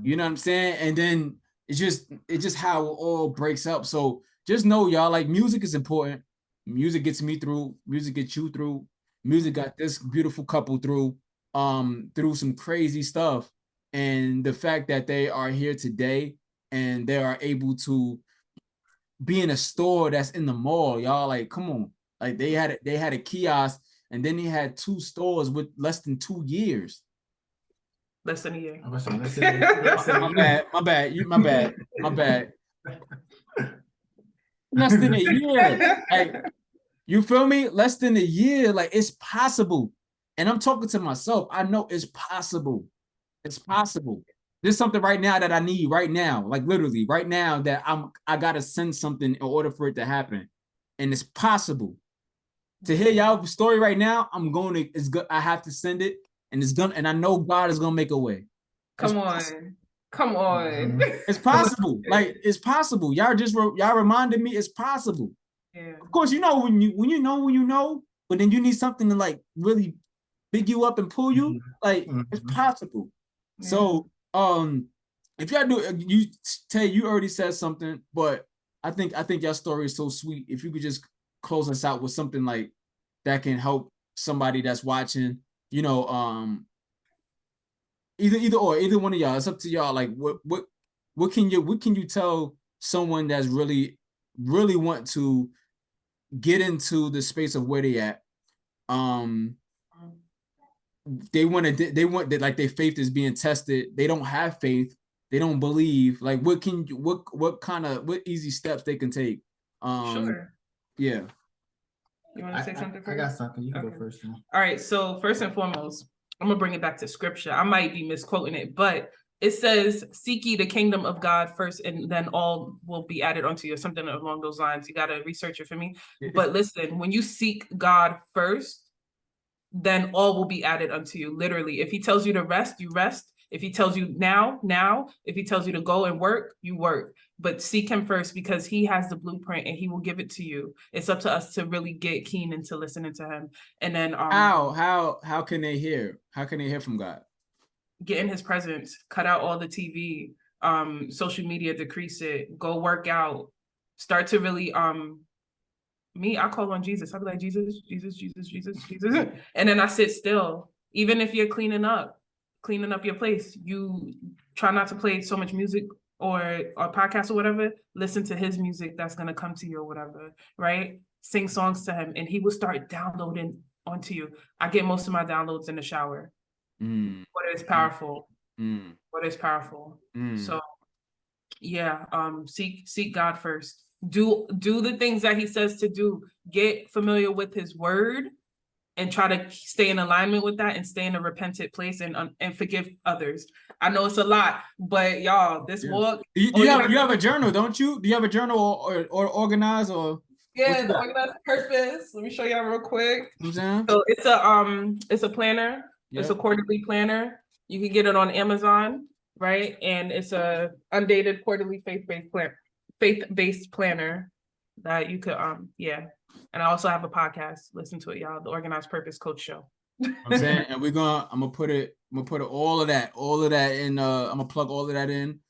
You know what I'm saying? And then it's just how it all breaks up. So just know, y'all, like, music is important. Music gets me through. Music gets you through. Music got this beautiful couple through some crazy stuff. And the fact that they are here today and they are able to be in a store that's in the mall, y'all, like, come on. Like, they had a kiosk, and then they had 2 stores with less than 2 years. Less than a year. My bad. Less than a year. Like, you feel me? Less than a year. Like, it's possible. And I'm talking to myself. I know it's possible. It's possible. There's something right now that I need right now. Like, literally right now that I gotta send something in order for it to happen. And it's possible. To hear y'all story right now, it's good. I have to send it. And I know God is gonna make a way. Come on. It's possible. Like, it's possible. Y'all reminded me it's possible. Yeah. Of course, when you know, but then you need something to, like, really big you up and pull you. Like, it's possible. Yeah. So, if y'all do, you already said something, but I think your story is so sweet. If you could just close us out with something like that can help somebody that's watching, either one of y'all. It's up to y'all. Like, what can you tell someone that's really want to get into the space of where they at? They want like, their faith is being tested. They don't have faith. They don't believe. Like, what easy steps they can take? Sure. Yeah. You want to say something first? I got something. You can go first. All right. So first and foremost, I'm gonna bring it back to scripture. I might be misquoting it, but it says, "Seek ye the kingdom of God first, and then all will be added unto you," or something along those lines. You gotta research it for me. But listen, when you seek God first, then all will be added unto you. Literally, if he tells you to rest, you rest. If he tells you now. If he tells you to go and work, you work. But seek him first, because he has the blueprint and he will give it to you. It's up to us to really get keen into listening to him. And then how can they hear? How can they hear from God? Get in his presence, cut out all the TV, social media, decrease it, go work out, start to really I call on Jesus. I'll be like, Jesus. And then I sit still. Even if you're cleaning up your place, you try not to play so much music or podcast or whatever. Listen to his music that's going to come to you or whatever, right? Sing songs to him, and he will start downloading onto you. I get most of my downloads in the shower. What is powerful. What is powerful. So yeah, seek God first. Do the things that he says to do. Get familiar with his word and try to stay in alignment with that, and stay in a repentant place, and forgive others. I know it's a lot, but y'all, this walk. You have a journal, don't you? Do you have a journal or organize or? Yeah, the organized purpose. Let me show y'all real quick. So it's a planner. Yep. It's a quarterly planner. You can get it on Amazon, right? And it's a undated quarterly faith-based planner that you could And I also have a podcast. Listen to it, y'all. The Organized Purpose Coach Show. I'm saying, and I'm gonna put all of that in. I'm gonna plug all of that in.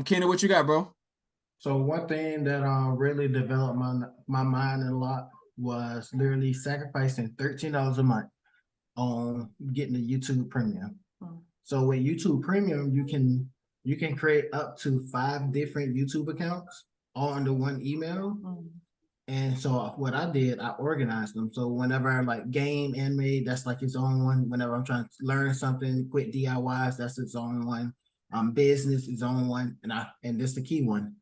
Kenan, what you got, bro? So one thing that really developed my mind a lot was literally sacrificing $13 a month on getting the YouTube Premium. So with YouTube Premium, you can you can create up to 5 different YouTube accounts all under one email. And so what I did, I organized them. So whenever I like game, anime, that's like its own one. Whenever I'm trying to learn something, quick DIYs, that's its own one. Business is its own one. And this is the key one.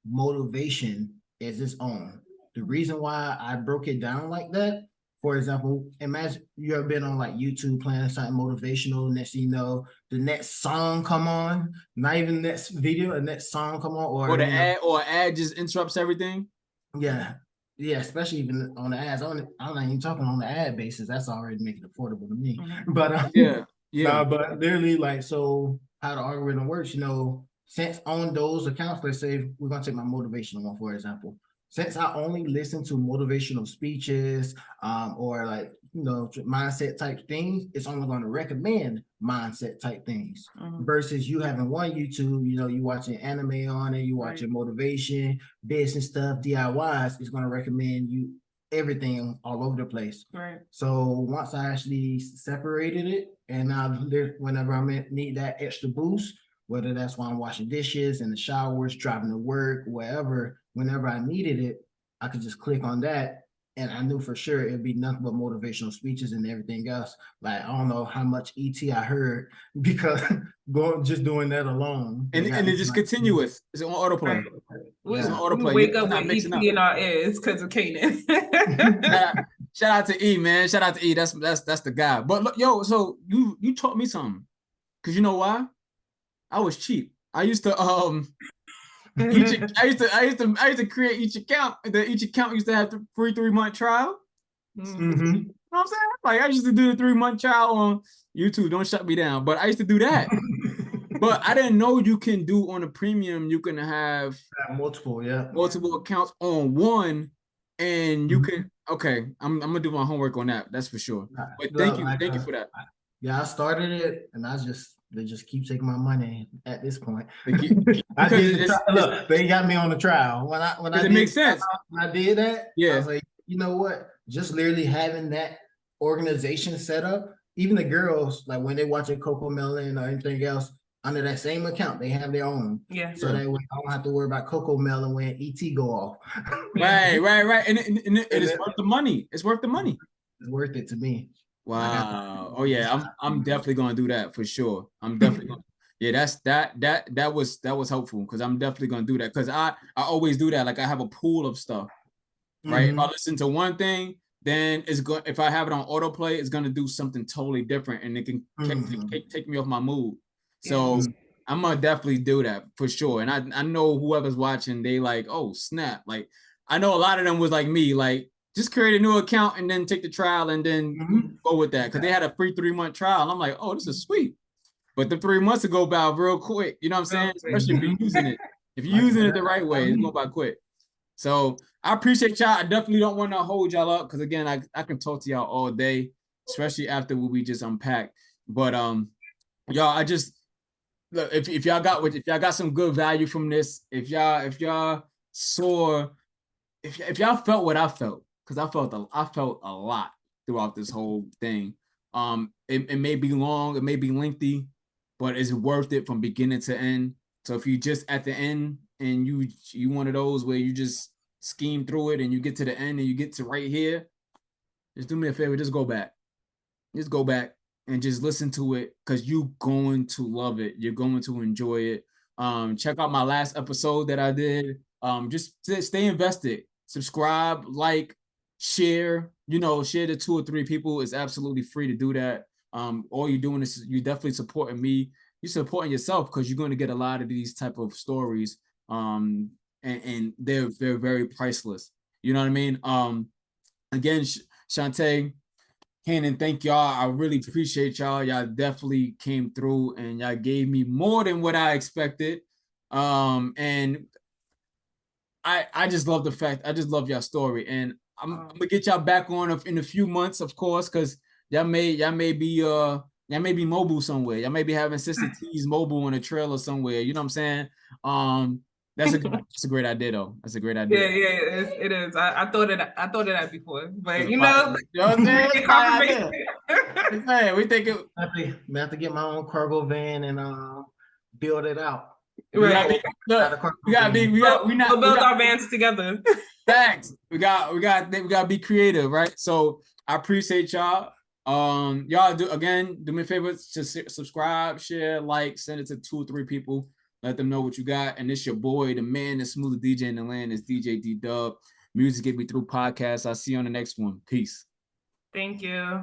Motivation is its own. The reason why I broke it down like that, for example, imagine you ever been on like YouTube playing something motivational, next thing you know, the next song come on, not even next video, the next song come on, or the ad, or ad just interrupts everything. Yeah. Yeah, especially even on the ads. I'm not even talking on the ad basis. That's already making it affordable to me. But yeah. But literally, like, so how the algorithm works, since on those accounts, let's say we're gonna take my motivational one for example. Since I only listen to motivational speeches, or like mindset type things, it's only going to recommend mindset type things. Versus you having one YouTube, you watching anime on it, you watching motivation, business stuff, DIYs, it's going to recommend you everything all over the place. Right. So once I actually separated it, and now whenever I need that extra boost, whether that's while I'm washing dishes, in the showers, driving to work, wherever, whenever I needed it, I could just click on that. And I knew for sure it'd be nothing but motivational speeches and everything else. Like, I don't know how much ET I heard because just doing that alone. And it's just continuous. It's on autoplay. It's on autoplay. Wake up with ET in our ears because of Kanaan. Shout out to E, man. Shout out to E. That's the guy. But look, yo, so you taught me something. Cause you know why? I was cheap. I used to I used to create each account. Each account used to have the free 3-month trial. You know what I'm saying? Like, I used to do the 3-month trial on YouTube. Don't shut me down. But I used to do that. But I didn't know you can do on a premium. You can have multiple accounts on one, and you can. Okay, I'm gonna do my homework on that. That's for sure. But thank you for that. Yeah, I started it, and they just keep taking my money at this point. Look, they got me on the trial. When I it makes sense. When I did that, yeah, I was like, you know what? Just literally having that organization set up, even the girls, like when they watch a Coco Melon or anything else, under that same account, they have their own. Yeah. So that way I don't have to worry about Coco Melon when ET go off. Right. And it's worth the money. It's worth the money. It's worth it to me. Wow. Oh yeah, I'm definitely gonna do that for sure. I'm definitely gonna. Yeah, that was helpful because I'm definitely gonna do that because I always do that. Like, I have a pool of stuff, right? If I listen to one thing, then it's going. If I have it on autoplay, it's gonna do something totally different, and it can take me off my mood. So I'm gonna definitely do that for sure. And I know whoever's watching, they like, oh snap! Like, I know a lot of them was like me, like, just create a new account and then take the trial and then go with that. Because they had a free 3-month trial. And I'm like, oh, this is sweet. But the 3 months will go by real quick. You know what I'm saying? Especially if you're using it. If you're using it the right way, it's going by quick. So I appreciate y'all. I definitely don't want to hold y'all up. Because again, I can talk to y'all all day, especially after what we just unpacked. But y'all, I just look, if y'all got some good value from this, if y'all saw, if y'all felt what I felt, because I felt a lot throughout this whole thing. It may be long, it may be lengthy, but it's worth it from beginning to end. So if you just at the end and you one of those where you just scheme through it and you get to the end and you get to right here, just do me a favor, just go back. Just go back and just listen to it because you're going to love it. You're going to enjoy it. Check out my last episode that I did. Just stay invested. Subscribe, like, share, share to 2 or 3 people. It's absolutely free to do that. All you're doing is you're definitely supporting me. You're supporting yourself because you're going to get a lot of these type of stories. And they're very priceless. You know what I mean? Again, Shantay, Kanaan, thank y'all. I really appreciate y'all. Y'all definitely came through and y'all gave me more than what I expected. And I just love the fact, I just love y'all story. And I'm gonna get y'all back on in a few months, of course, because y'all may be mobile somewhere. Y'all may be having Sista Teas mobile on a trailer somewhere. You know what I'm saying? That's a great idea though. That's a great idea. Yeah, it is. I thought of that before, but you know what I'm saying? Man, we think I have to get my own cargo van and build it out. We gotta we'll build our bands together. Thanks. We gotta be creative, right? So I appreciate y'all. Y'all do me a favor, just subscribe, share, like, send it to 2 or 3 people. Let them know what you got. And it's your boy, the man, the smoothest DJ in the land, is DJ D Dub. Music Get Me Through podcast. I'll see you on the next one. Peace. Thank you.